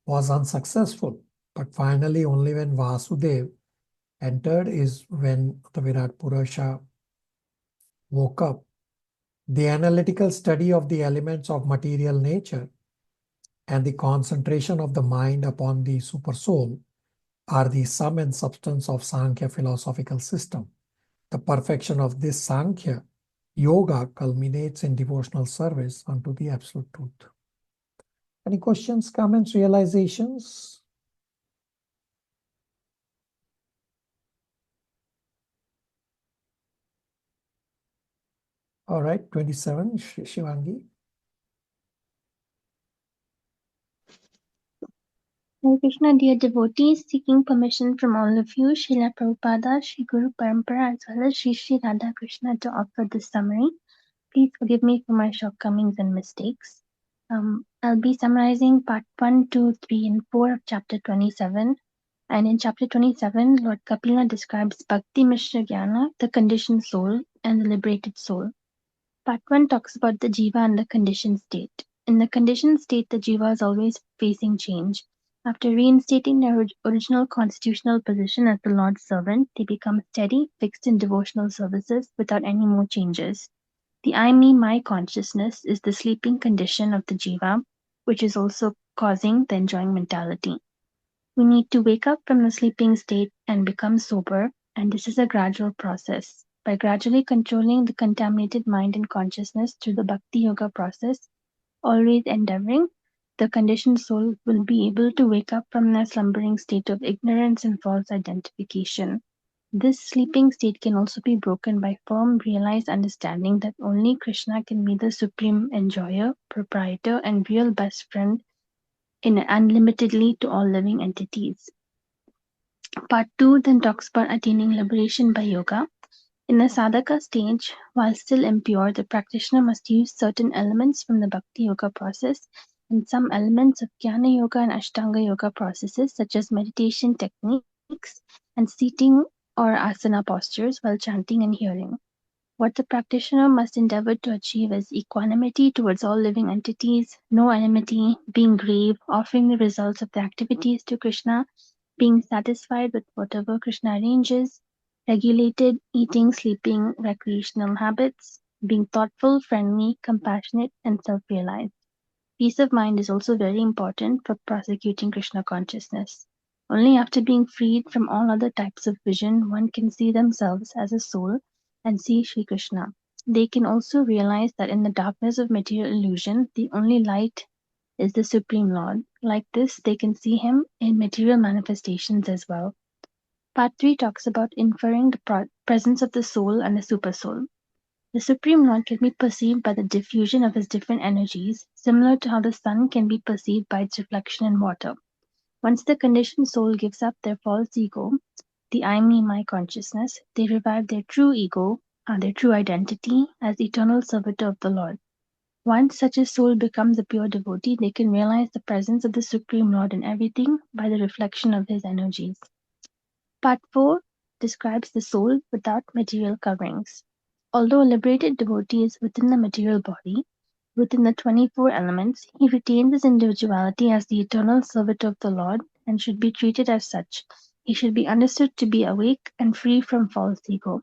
was unsuccessful, but finally only when Vasudev entered is when the Virat Purusha woke up. The analytical study of the elements of material nature and the concentration of the mind upon the supersoul are the sum and substance of Sankhya philosophical system. The perfection of this Sankhya yoga culminates in devotional service unto the absolute truth. Any questions, comments, realizations? All right, 27, Shivangi. Hare Krishna, dear devotees, seeking permission from all of you, Srila Prabhupada, Sri Guru Parampara, as well as Sri Radha Krishna to offer this summary. Please forgive me for my shortcomings and mistakes. I'll be summarizing part 1, 2, 3, and 4 of chapter 27. And in chapter 27, Lord Kapila describes Bhakti Mishra Jnana, the conditioned soul, and the liberated soul. Part 1 talks about the jiva and the conditioned state. In the conditioned state, the jiva is always facing change. After reinstating their original constitutional position as the Lord's servant, they become steady, fixed in devotional services without any more changes. The I, me, my consciousness is the sleeping condition of the jiva, which is also causing the enjoying mentality. We need to wake up from the sleeping state and become sober, and this is a gradual process. By gradually controlling the contaminated mind and consciousness through the Bhakti Yoga process, always endeavoring, the conditioned soul will be able to wake up from their slumbering state of ignorance and false identification. This sleeping state can also be broken by firm, realized understanding that only Krishna can be the supreme enjoyer, proprietor, and real best friend in unlimitedly to all living entities. Part 2 then talks about attaining liberation by yoga. In the sadhaka stage, while still impure, the practitioner must use certain elements from the Bhakti Yoga process and some elements of Jnana Yoga and Ashtanga Yoga processes, such as meditation techniques and seating or asana postures while chanting and hearing. What the practitioner must endeavor to achieve is equanimity towards all living entities, no enmity, being grave, offering the results of the activities to Krishna, being satisfied with whatever Krishna arranges, regulated eating, sleeping, recreational habits, being thoughtful, friendly, compassionate, and self-realized. Peace of mind is also very important for prosecuting Krishna consciousness. Only after being freed from all other types of vision, one can see themselves as a soul and see Sri Krishna. They can also realize that in the darkness of material illusion, the only light is the Supreme Lord. Like this, they can see him in material manifestations as well. Part 3 talks about inferring the presence of the soul and the supersoul. The Supreme Lord can be perceived by the diffusion of his different energies, similar to how the sun can be perceived by its reflection in water. Once the conditioned soul gives up their false ego, the I, me, my consciousness, they revive their true ego, their true identity as eternal servitor of the Lord. Once such a soul becomes a pure devotee, they can realize the presence of the Supreme Lord in everything by the reflection of his energies. Part 4 describes the soul without material coverings. Although a liberated devotee is within the material body, within the 24 elements, he retains his individuality as the eternal servitor of the Lord and should be treated as such. He should be understood to be awake and free from false ego.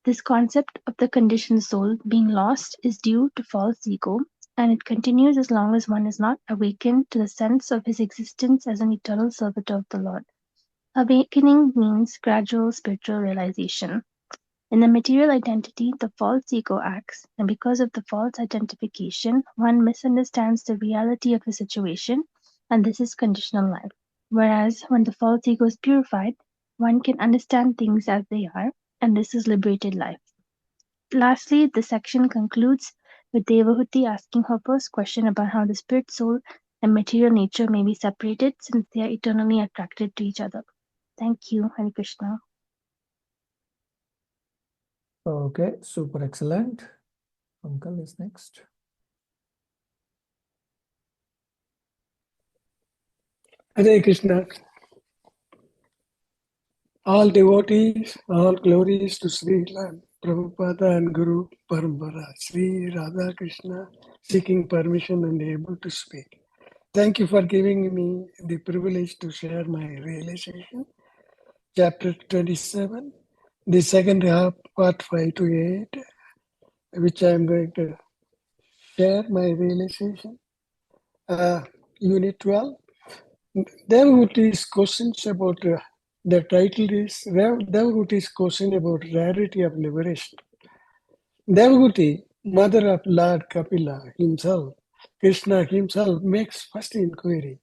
This concept of the conditioned soul being lost is due to false ego, and it continues as long as one is not awakened to the sense of his existence as an eternal servitor of the Lord. Awakening means gradual spiritual realization. In the material identity, the false ego acts, and because of the false identification, one misunderstands the reality of a situation, and this is conditional life. Whereas when the false ego is purified, one can understand things as they are, and this is liberated life. Lastly, the section concludes with Devahuti asking her first question about how the spirit, soul, and material nature may be separated since they are eternally attracted to each other. Thank you, Hare Krishna. Okay, super excellent. Uncle is next. Hare Krishna. All devotees, all glories to Sri Prabhupada and Guru Parampara, Sri Radha Krishna, seeking permission and able to speak. Thank you for giving me the privilege to share my realization. Chapter 27, the second half, part 5 to 8, which I am going to share my realization. Unit 12. Devahuti's questions about the title is Devahuti's question about rarity of liberation. Devahuti, mother of Lord Kapila himself, Krishna himself, makes first inquiry.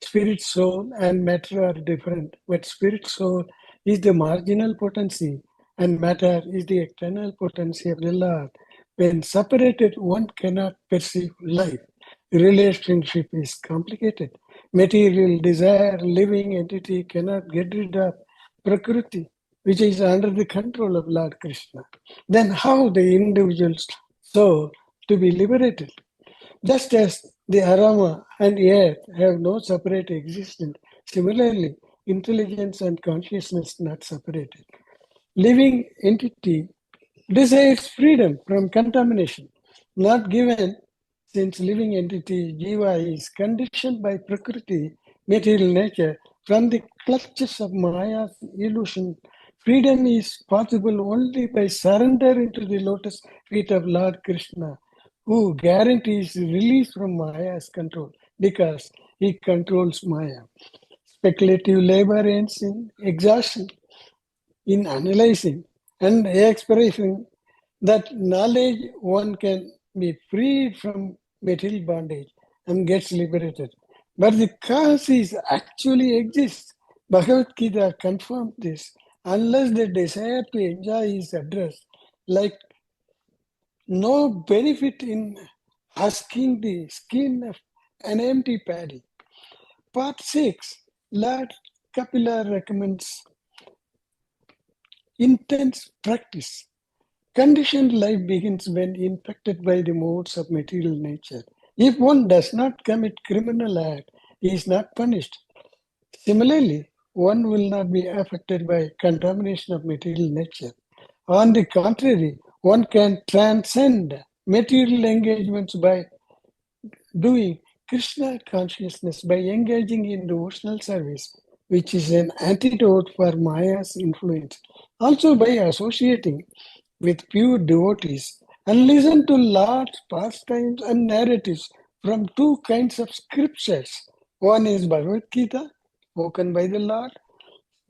Spirit, soul, and matter are different, but spirit, soul is the marginal potency, and matter is the eternal potency of the Lord. When separated, one cannot perceive life. Relationship is complicated. Material, desire, living entity cannot get rid of Prakriti, which is under the control of Lord Krishna. Then how the individual soul to be liberated? Just as the aroma and earth have no separate existence, similarly, intelligence and consciousness not separated. Living entity desires freedom from contamination, not given since living entity Jiva is conditioned by Prakriti, material nature, from the clutches of Maya's illusion. Freedom is possible only by surrendering to the lotus feet of Lord Krishna, who guarantees release from Maya's control because he controls Maya. Speculative labor ends in exhaustion, in analyzing and expressing that knowledge one can be freed from material bondage and gets liberated. But the cause is actually exists. Bhagavad Gita confirmed this. Unless the desire to enjoy is addressed, like no benefit in husking the skin of an empty paddy. Part 6, Lord Kapila recommends intense practice. Conditioned life begins when infected by the modes of material nature. If one does not commit criminal act, he is not punished. Similarly, one will not be affected by contamination of material nature. On the contrary, one can transcend material engagements by doing Krishna consciousness, by engaging in devotional service, which is an antidote for Maya's influence. Also by associating with pure devotees and listen to Lord's pastimes and narratives from two kinds of scriptures. One is Bhagavad Gita, spoken by the Lord,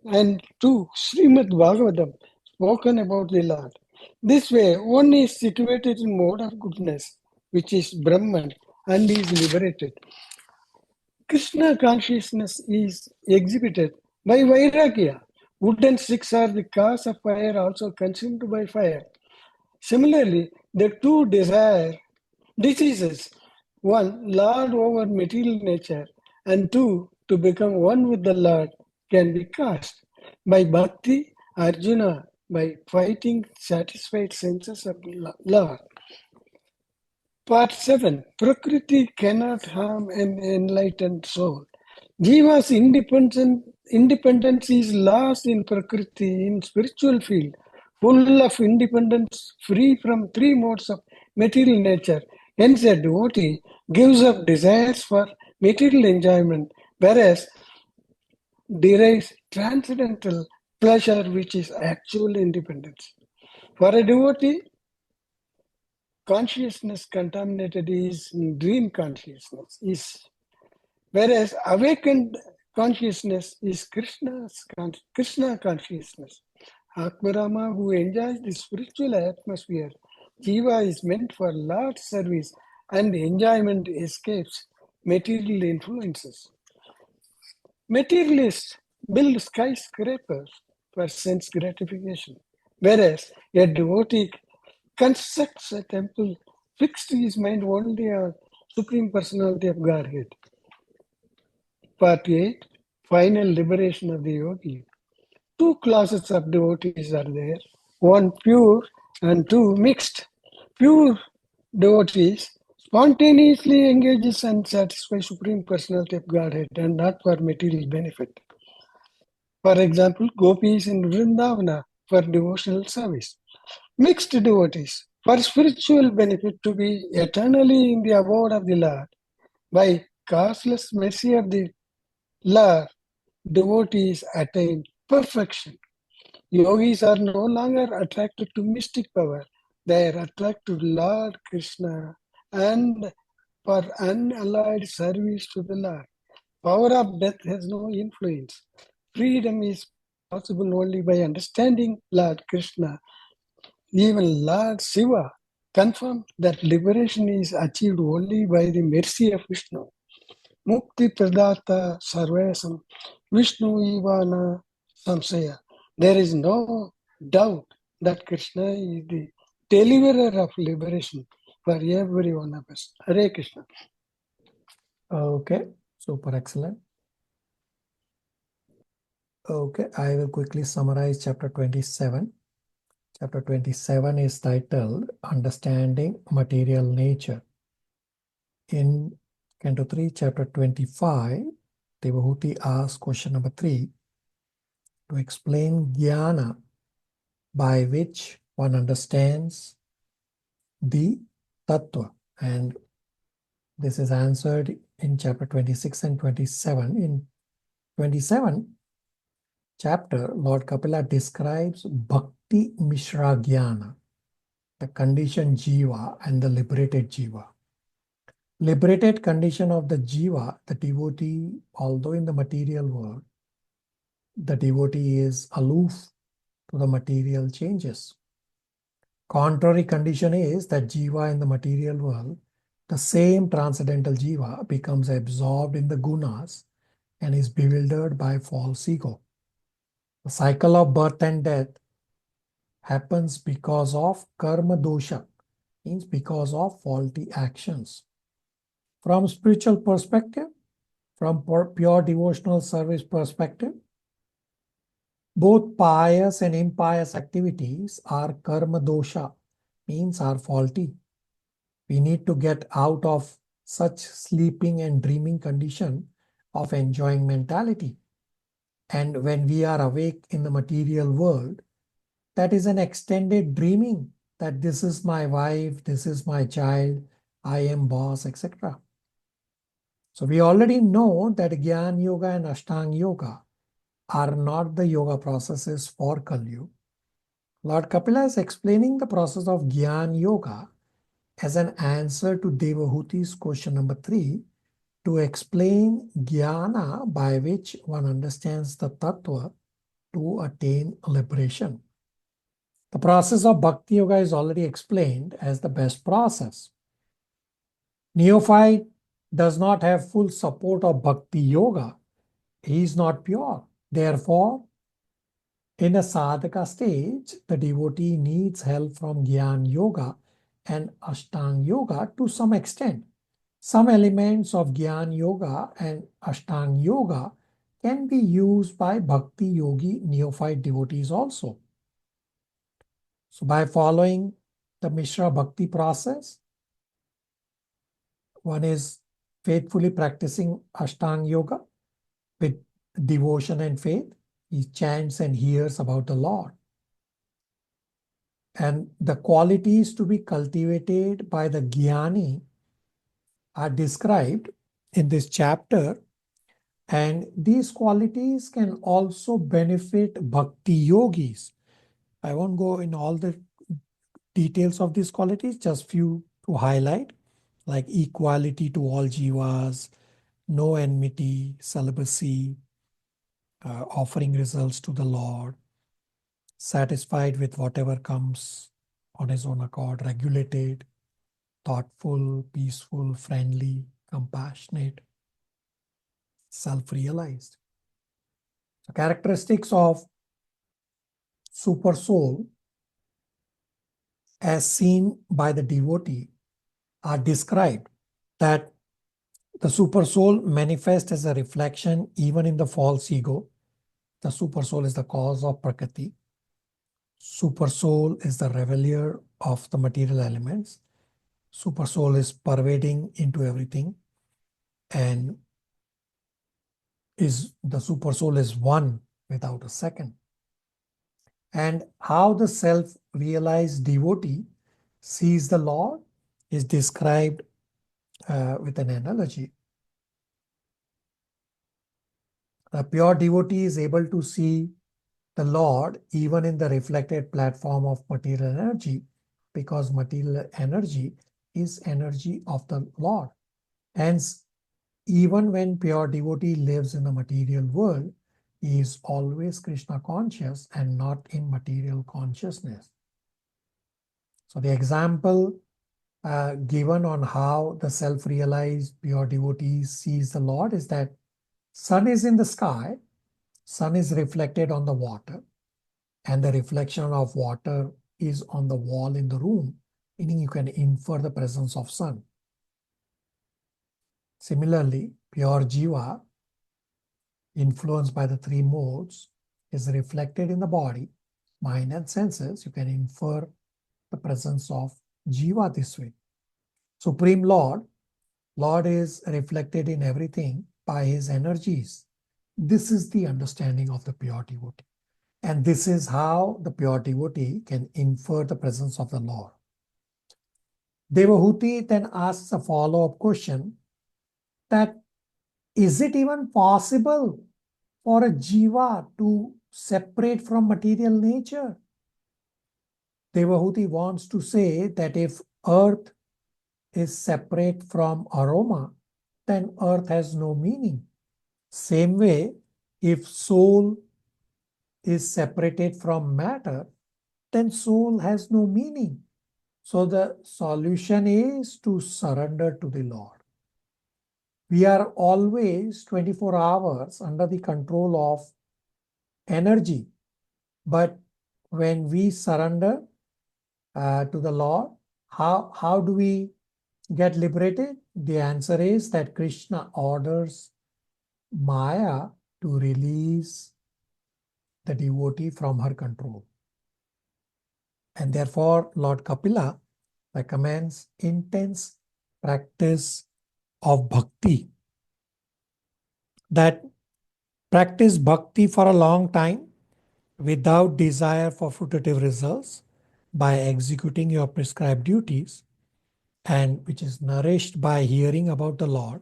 and two, Srimad Bhagavatam, spoken about the Lord. This way, one is situated in mode of goodness, which is Brahman, and is liberated. Krishna consciousness is exhibited by Vairagya. Wood and sticks are the cause of fire, also consumed by fire. Similarly, the two desire diseases, one, Lord over material nature, and two, to become one with the Lord, can be caused by bhakti, Arjuna, by fighting satisfied senses of Lord. Part 7, Prakriti cannot harm an enlightened soul. Jiva's independence is lost in Prakriti, in spiritual field, full of independence, free from three modes of material nature. Hence, a devotee gives up desires for material enjoyment, whereas derives transcendental pleasure, which is actual independence. For a devotee, consciousness contaminated is dream consciousness, whereas awakened consciousness is Krishna consciousness. Atmarama who enjoys the spiritual atmosphere. Jiva is meant for Lord's service and enjoyment escapes material influences. Materialists build skyscrapers for sense gratification, whereas a devotee constructs a temple fixed his mind only on Supreme Personality of Godhead. Part 8, Final Liberation of the Yogi. Two classes of devotees are there, one pure and two mixed. Pure devotees spontaneously engages and satisfies Supreme Personality of Godhead and not for material benefit. For example, gopis in Vrindavana for devotional service. Mixed devotees for spiritual benefit to be eternally in the abode of the Lord. By causeless mercy of the Lord, devotees attain perfection. Yogis are no longer attracted to mystic power. They are attracted to Lord Krishna and for unalloyed service to the Lord. Power of death has no influence. Freedom is possible only by understanding Lord Krishna. Even Lord Shiva confirmed that liberation is achieved only by the mercy of Vishnu. Mukti Pradata Sarvesam Vishnu Ivana Samsaya. There is no doubt that Krishna is the deliverer of liberation for every one of us. Hare Krishna. Okay, super excellent. Okay, I will quickly summarize chapter 27. Chapter 27 is titled Understanding Material Nature. In Canto 3, chapter 25, Devahuti asks question number 3 to explain jnana, by which one understands the tattva. And this is answered in chapter 26 and 27. In 27 chapter, Lord Kapila describes Bhakti Mishra Jnana, the conditioned jiva and the liberated jiva. Liberated condition of the jiva, the devotee, although in the material world, the devotee is aloof to the material changes. Contrary condition is that jiva in the material world, the same transcendental jiva becomes absorbed in the gunas and is bewildered by false ego. The cycle of birth and death happens because of karma dosha, means because of faulty actions. From spiritual perspective, from pure devotional service perspective, both pious and impious activities are karma dosha, means are faulty. We need to get out of such sleeping and dreaming condition of enjoying mentality. And when we are awake in the material world, that is an extended dreaming that this is my wife, this is my child, I am boss, etc. So we already know that Jnana Yoga and Ashtanga Yoga are not the yoga processes for Kali Yuga. Lord Kapila is explaining the process of Jnana Yoga as an answer to Devahuti's question number 3 to explain Jnana, by which one understands the Tattva to attain liberation. The process of Bhakti Yoga is already explained as the best process. Neophyte does not have full support of Bhakti Yoga. He is not pure. Therefore, in a sadhaka stage, the devotee needs help from Jnana Yoga and Ashtanga Yoga to some extent. Some elements of Jnana Yoga and Ashtanga Yoga can be used by Bhakti Yogi neophyte devotees also. So by following the Mishra Bhakti process, one is faithfully practicing Ashtanga Yoga with devotion and faith. He chants and hears about the Lord. And the qualities to be cultivated by the Jnani are described in this chapter. And these qualities can also benefit Bhakti Yogis. I won't go in all the details of these qualities, just few to highlight, like equality to all jivas, no enmity, celibacy, offering results to the Lord, satisfied with whatever comes on his own accord, regulated, thoughtful, peaceful, friendly, compassionate, self-realized. So characteristics of super soul as seen by the devotee are described that the super soul manifests as a reflection even in the false ego. The super soul is the cause of Prakriti. Super soul is the revealer of the material elements. Super soul is pervading into everything, and the super soul is one without a second. And how the self-realized devotee sees the Lord is described with an analogy. The pure devotee is able to see the Lord even in the reflected platform of material energy, because material energy is energy of the Lord. Hence, even when pure devotee lives in the material world, he is always Krishna conscious and not in material consciousness. So the example given on how the self-realized pure devotee sees the Lord is that sun is in the sky, sun is reflected on the water, and the reflection of water is on the wall in the room, meaning you can infer the presence of sun. Similarly, pure jiva, influenced by the three modes, is reflected in the body, mind, and senses. You can infer the presence of jiva this way. Supreme Lord is reflected in everything by his energies. This is the understanding of the pure devotee. And this is how the pure devotee can infer the presence of the Lord. Devahuti then asks a follow-up question that, is it even possible for a jiva to separate from material nature? Devahuti wants to say that if earth is separate from aroma, then earth has no meaning. Same way, if soul is separated from matter, then soul has no meaning. So the solution is to surrender to the Lord. We are always 24 hours under the control of energy. But when we surrender to the Lord, how do we get liberated? The answer is that Krishna orders Maya to release the devotee from her control. And therefore, Lord Kapila recommends intense practice of bhakti. That practice bhakti for a long time without desire for fruitive results by executing your prescribed duties, and which is nourished by hearing about the Lord,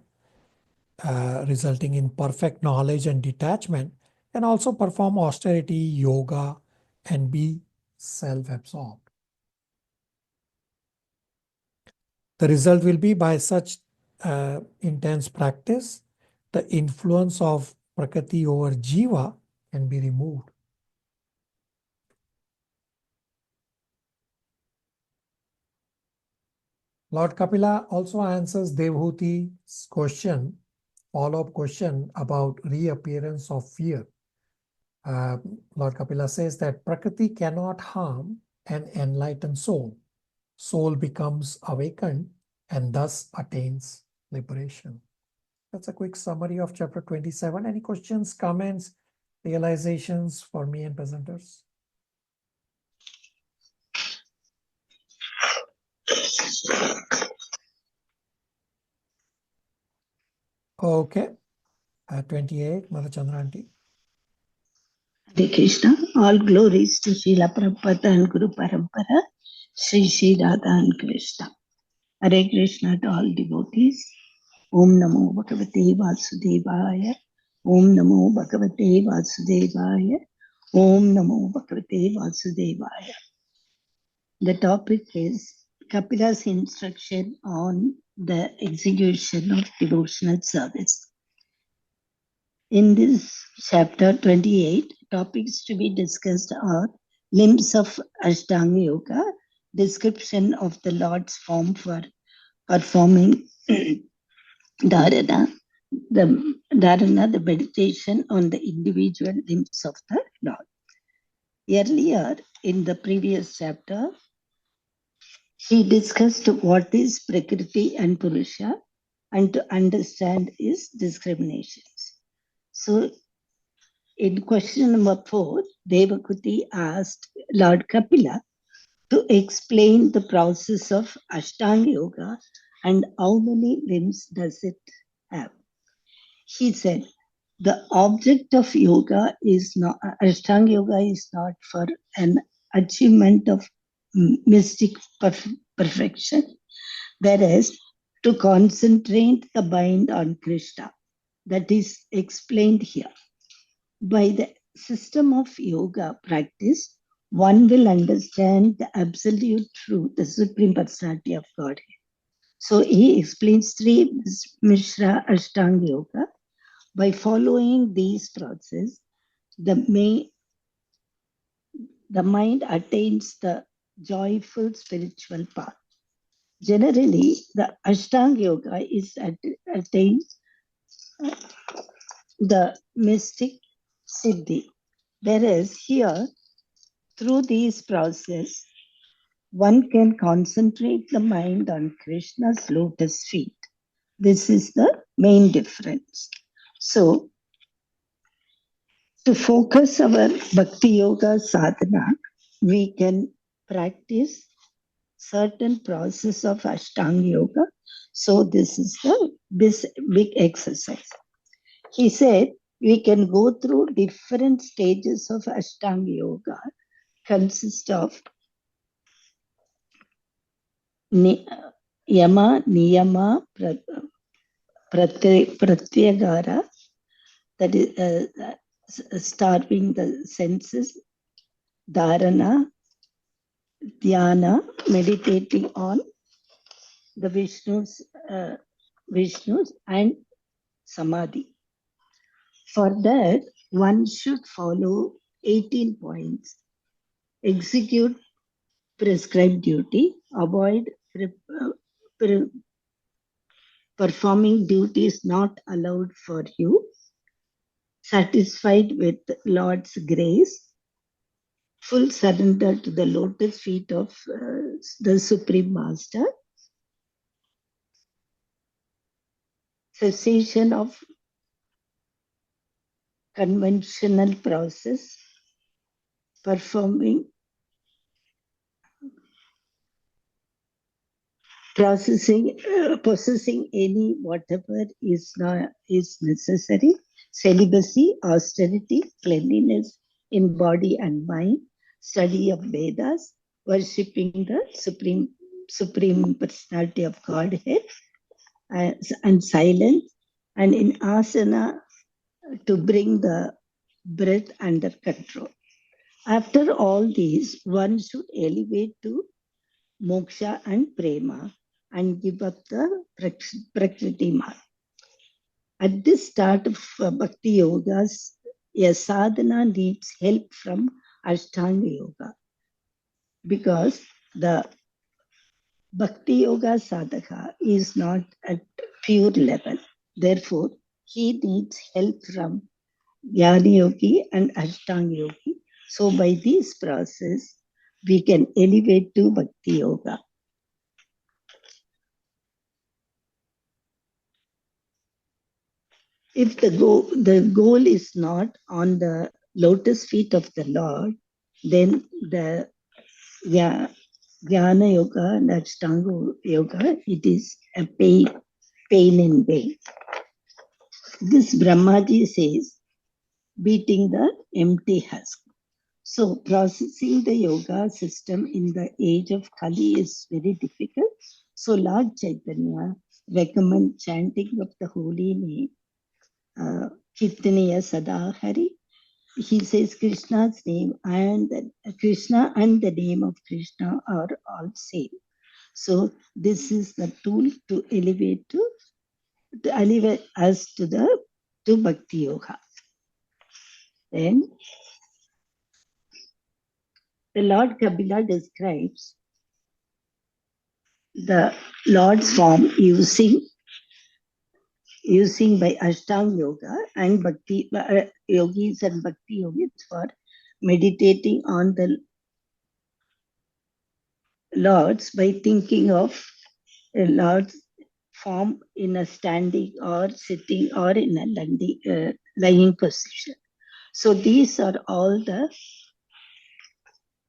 resulting in perfect knowledge and detachment, and also perform austerity, yoga, and be self-absorbed. The result will be, by such intense practice, the influence of Prakriti over Jiva can be removed. Lord Kapila also answers Devhuti's question, follow-up question about reappearance of fear. Lord Kapila says that Prakriti cannot harm an enlightened soul. Soul becomes awakened and thus attains liberation. That's a quick summary of chapter 27. Any questions, comments, realizations for me and presenters? Okay. 28, Mother Chandra Aunty. Hare Krishna, all glories to Srila Prabhupada and Guru Parampara, Sri Radha and Krishna. Hare Krishna to all devotees. Om Namo Bhagavate Vasudevaya. Om Namo Bhagavate Vasudevaya. Om Namo Bhagavate Vasudevaya. The topic is Kapila's instruction on the execution of devotional service. In this chapter 28, topics to be discussed are Limbs of Ashtanga Yoga, description of the Lord's form for performing dharana, the meditation on the individual limbs of the Lord. Earlier in the previous chapter, he discussed what is Prakriti and Purusha and to understand his discriminations. So in question number 4, Devakuti asked Lord Kapila to explain the process of Ashtanga Yoga and how many limbs does it have. He said, the object of yoga is not, Ashtanga Yoga is not for an achievement of mystic perfection. That is, to concentrate the mind on Krishna. That is explained here. By the system of yoga practice, one will understand the absolute truth, the Supreme Personality of Godhead. So he explains 3 Mishra Ashtanga Yoga. By following these processes, the mind attains the joyful spiritual path. Generally, the Ashtanga Yoga is attains the mystic siddhi. Whereas here, through these processes, one can concentrate the mind on Krishna's lotus feet. This is the main difference. So, to focus our Bhakti Yoga sadhana, we can practice certain process of Ashtanga Yoga. So this is this big exercise. He said we can go through different stages of Ashtanga Yoga, consist of Yama, Niyama, Pratyagara, that is starving the senses, Dharana, Dhyana, meditating on the Vishnus and Samadhi. For that, one should follow 18 points. Execute prescribed duty, avoid performing duties not allowed for you, satisfied with Lord's grace, full surrender to the lotus feet of the Supreme Master, cessation of conventional process, possessing any whatever is necessary, celibacy, austerity, cleanliness in body and mind, study of Vedas, worshipping the Supreme Personality of Godhead, and silence, and in asana to bring the breath under control. After all these, one should elevate to moksha and prema and give up the prakriti mark. At this start of bhakti yogas, a sadhana needs help from Ashtanga Yoga, because the bhakti yoga sadhaka is not at pure level. Therefore, he needs help from Jnana Yogi and Ashtanga Yogi. So by this process, we can elevate to bhakti yoga. If the goal is not on the lotus feet of the Lord, then the Jnana Yoga and Ashtanga Yoga, it is a pain in vain. This Brahmaji says, beating the empty husk. So processing the yoga system in the age of Kali is very difficult. So Lord Chaitanya recommends chanting of the holy name, Kirtaniya Sadahari. He says Krishna's name and Krishna and the name of Krishna are all same. So this is the tool to elevate us to Bhakti Yoga. Then the Lord Kabila describes the Lord's form using by Ashtanga Yoga and Bhakti yogis and Bhakti yogis for meditating on the Lord's by thinking of a Lord's form in a standing or sitting or in a lying position. So these are all the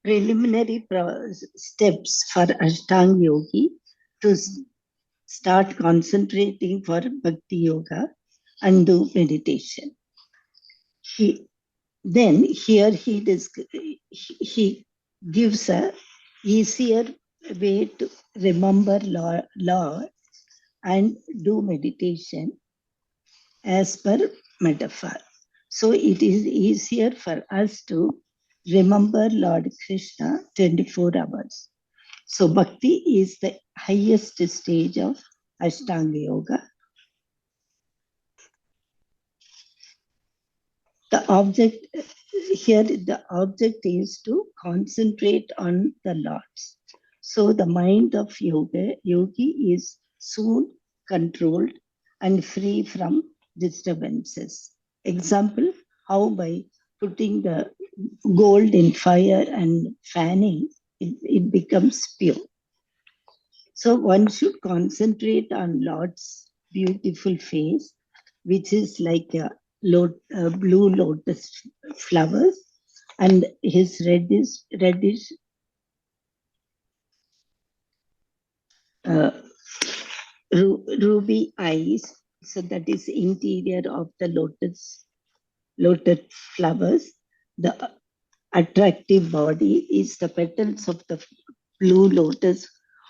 preliminary steps for Ashtanga Yogi to start concentrating for Bhakti Yoga and do meditation. Then here he gives a easier way to remember Lord and do meditation as per metaphor. So it is easier for us to remember Lord Krishna 24 hours. So bhakti is the highest stage of Ashtanga Yoga. The object is to concentrate on the Lord's. So the mind of yogi is soon controlled and free from disturbances. Example, how by putting the gold in fire and fanning, it becomes pure. So one should concentrate on Lord's beautiful face, which is like a blue lotus flowers, and his reddish ruby eyes. So that is interior of the lotus flowers. The attractive body is the petals of the blue lotus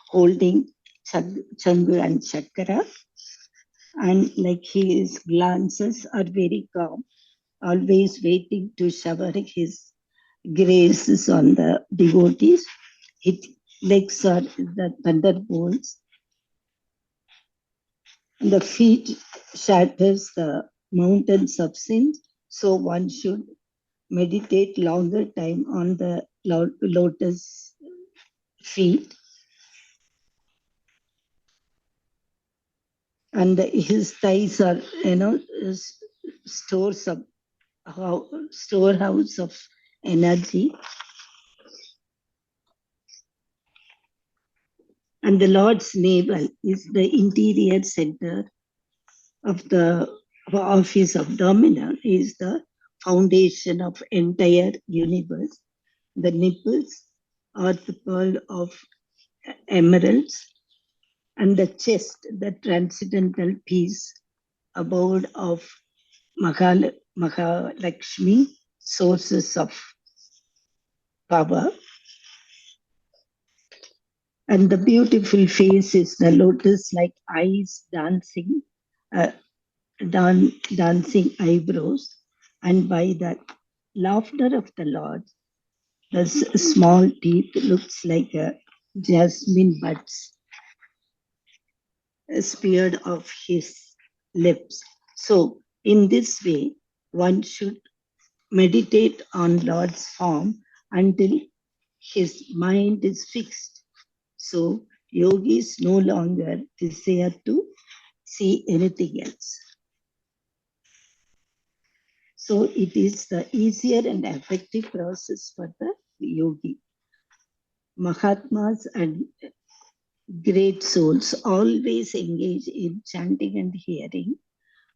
holding Changu and Chakra. And like his glances are very calm, always waiting to shower his graces on the devotees. His legs are the thunderbolts. And the feet shatters the mountains of sins. So one should meditate longer time on the lotus feet. And his thighs are, storehouse of energy. And the Lord's navel is the interior center of the office of domina, is the foundation of entire universe. The nipples are the pearl of emeralds, and the chest, the transcendental peace, abode of Mahalakshmi, sources of power. And the beautiful face is the lotus-like eyes dancing, dancing eyebrows. And by the laughter of the Lord, the small teeth looks like a jasmine buds speared off his lips. So in this way, one should meditate on Lord's form until his mind is fixed. So yogis no longer desire to see anything else. So it is the easier and effective process for the yogi. Mahatmas and great souls always engage in chanting and hearing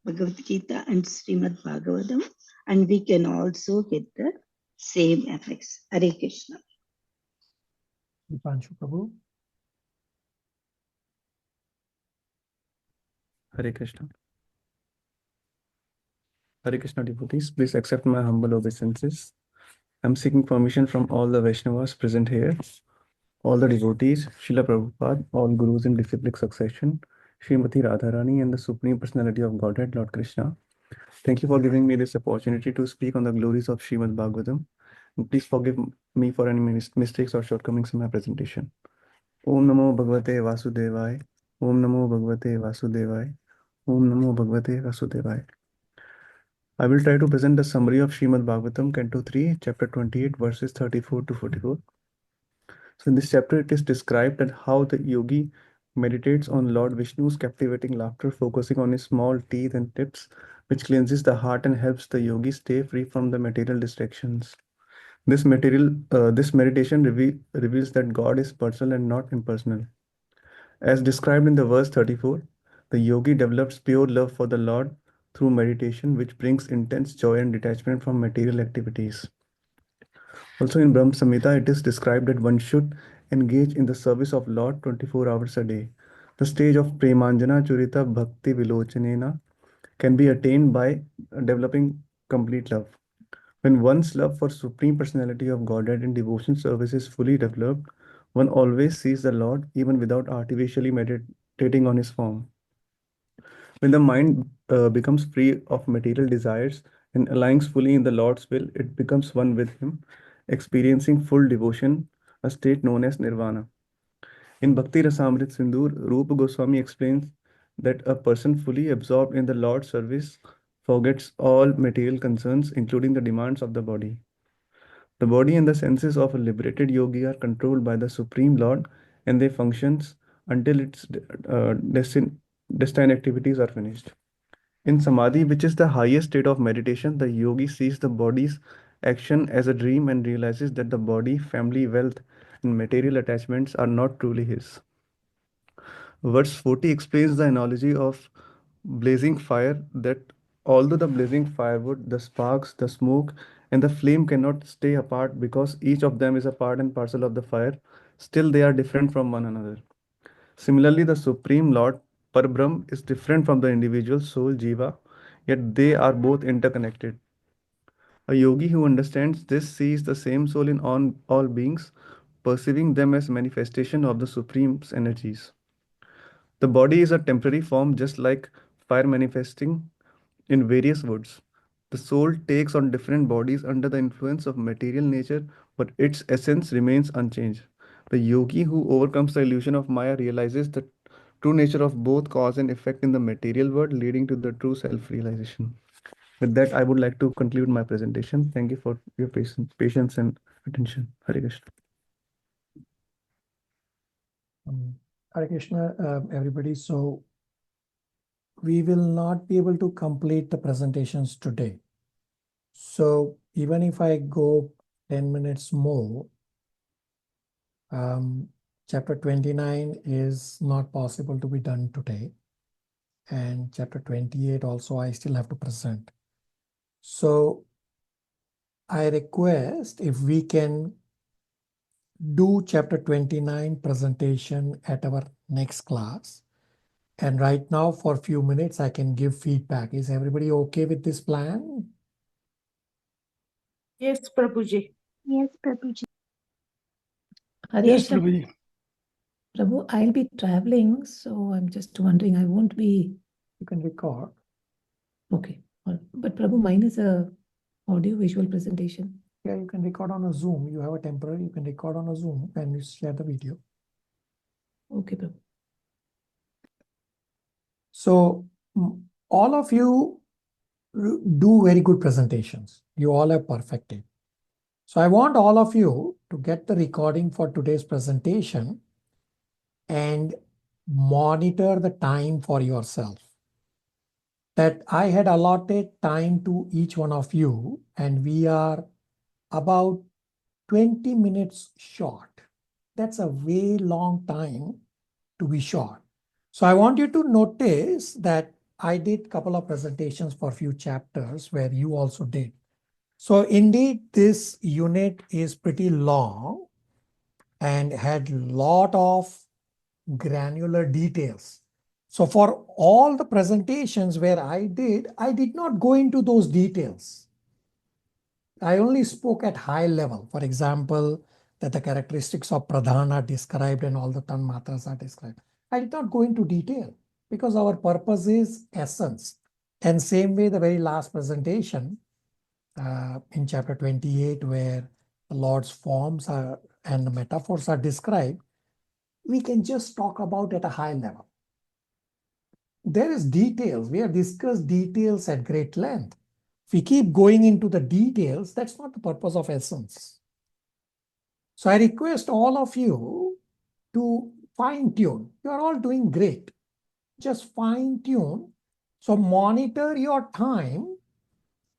Bhagavad Gita and Srimad Bhagavatam, and we can also get the same effects. Hare Krishna. Dipanshu Prabhu. Hare Krishna. Hare Krishna devotees, please accept my humble obeisances. I'm seeking permission from all the Vaishnavas present here, all the devotees, Srila Prabhupada, all gurus in disciplic succession, Srimati Radharani and the Supreme Personality of Godhead, Lord Krishna. Thank you for giving me this opportunity to speak on the glories of Srimad Bhagavatam. And please forgive me for any mistakes or shortcomings in my presentation. Om Namo Bhagavate Vasudevaya. Om Namo Bhagavate Vasudevaya. Om Namo Bhagavate Vasudevaya. I will try to present the summary of Srimad Bhagavatam, Canto 3, Chapter 28, verses 34 to 44. So in this chapter, it is described that how the yogi meditates on Lord Vishnu's captivating laughter, focusing on his small teeth and tips, which cleanses the heart and helps the yogi stay free from the material distractions. This meditation reveals that God is personal and not impersonal. As described in the verse 34, the yogi develops pure love for the Lord through meditation, which brings intense joy and detachment from material activities. Also in Brahma Samhita, it is described that one should engage in the service of Lord 24 hours a day. The stage of Premanjana Churita Bhakti Vilochanena can be attained by developing complete love. When one's love for Supreme Personality of Godhead in devotion service is fully developed, one always sees the Lord even without artificially meditating on his form. When the mind becomes free of material desires and aligns fully in the Lord's will, it becomes one with Him, experiencing full devotion, a state known as nirvana. In Bhakti Rasamrit Sindur, Rupa Goswami explains that a person fully absorbed in the Lord's service forgets all material concerns, including the demands of the body. The body and the senses of a liberated yogi are controlled by the Supreme Lord, and they functions until its destined activities are finished. In Samadhi, which is the highest state of meditation, the yogi sees the body's action as a dream and realizes that the body, family, wealth, and material attachments are not truly his. Verse 40 explains the analogy of blazing fire, that although the blazing firewood, the sparks, the smoke, and the flame cannot stay apart because each of them is a part and parcel of the fire, still they are different from one another. Similarly, the Supreme Lord, Parbrahm, is different from the individual soul, Jiva, yet they are both interconnected. A yogi who understands this sees the same soul in all beings, perceiving them as manifestation of the Supreme's energies. The body is a temporary form, just like fire manifesting in various woods. The soul takes on different bodies under the influence of material nature, but its essence remains unchanged. The yogi who overcomes the illusion of Maya realizes the true nature of both cause and effect in the material world, leading to the true self-realization. With that, I would like to conclude my presentation. Thank you for your patience and attention. Hare Krishna. Hare Krishna, everybody. So we will not be able to complete the presentations today. So even if I go 10 minutes more, chapter 29 is not possible to be done today. And chapter 28 also I still have to present. So I request if we can do chapter 29 presentation at our next class. And right now for a few minutes, I can give feedback. Is everybody okay with this plan? Yes, Prabhuji. Yes, Prabhuji. Hare Yes, Krishna. Prabhuji. Prabhu, I'll be traveling, so I'm just wondering, I won't be. You can record. Okay. But Prabhu, mine is a audio visual presentation. Yeah, you can record on a Zoom. You have a temporary, you can record on a Zoom and you share the video. Okay, Prabhu. So all of you do very good presentations. You all have perfected. So I want all of you to get the recording for today's presentation and monitor the time for yourself. That I had allotted time to each one of you, and we are about 20 minutes short. That's a way long time to be short. So I want you to notice that I did a couple of presentations for a few chapters where you also did. So indeed, this unit is pretty long and had a lot of granular details. So for all the presentations where I did not go into those details. I only spoke at high level. For example, that the characteristics of pradhana are described and all the tanmatras are described. I did not go into detail because our purpose is essence. And same way, the very last presentation in chapter 28, where the Lord's forms are, and the metaphors are described, we can just talk about at a high level. There is details. We have discussed details at great length. If we keep going into the details, that's not the purpose of essence. So I request all of you to fine-tune. You are all doing great. Just fine-tune. So monitor your time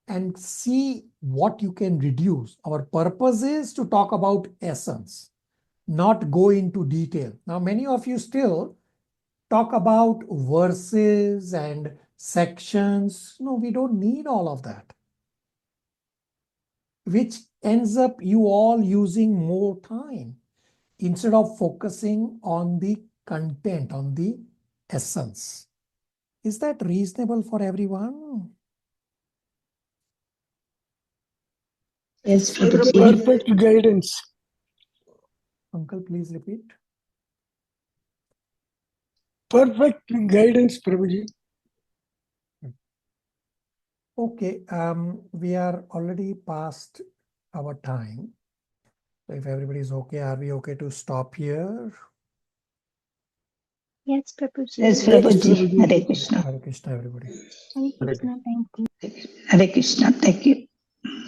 and see what you can reduce. Our purpose is to talk about essence, not go into detail. Now, many of you still talk about verses and sections. No, we don't need all of that, which ends up you all using more time instead of focusing on the content, on the essence. Is that reasonable for everyone? Yes, Perfect Prabhuji. guidance. Uncle, please repeat. Perfect guidance, Prabhuji. Okay, we are already past our time. So if everybody is okay, are we okay to stop here? Yes, Prabhuji. Yes, Yes, Prabhuji. Prabhuji. Hare Krishna. Hare Krishna, everybody. Hare Krishna. Thank you. Hare Krishna. Thank you.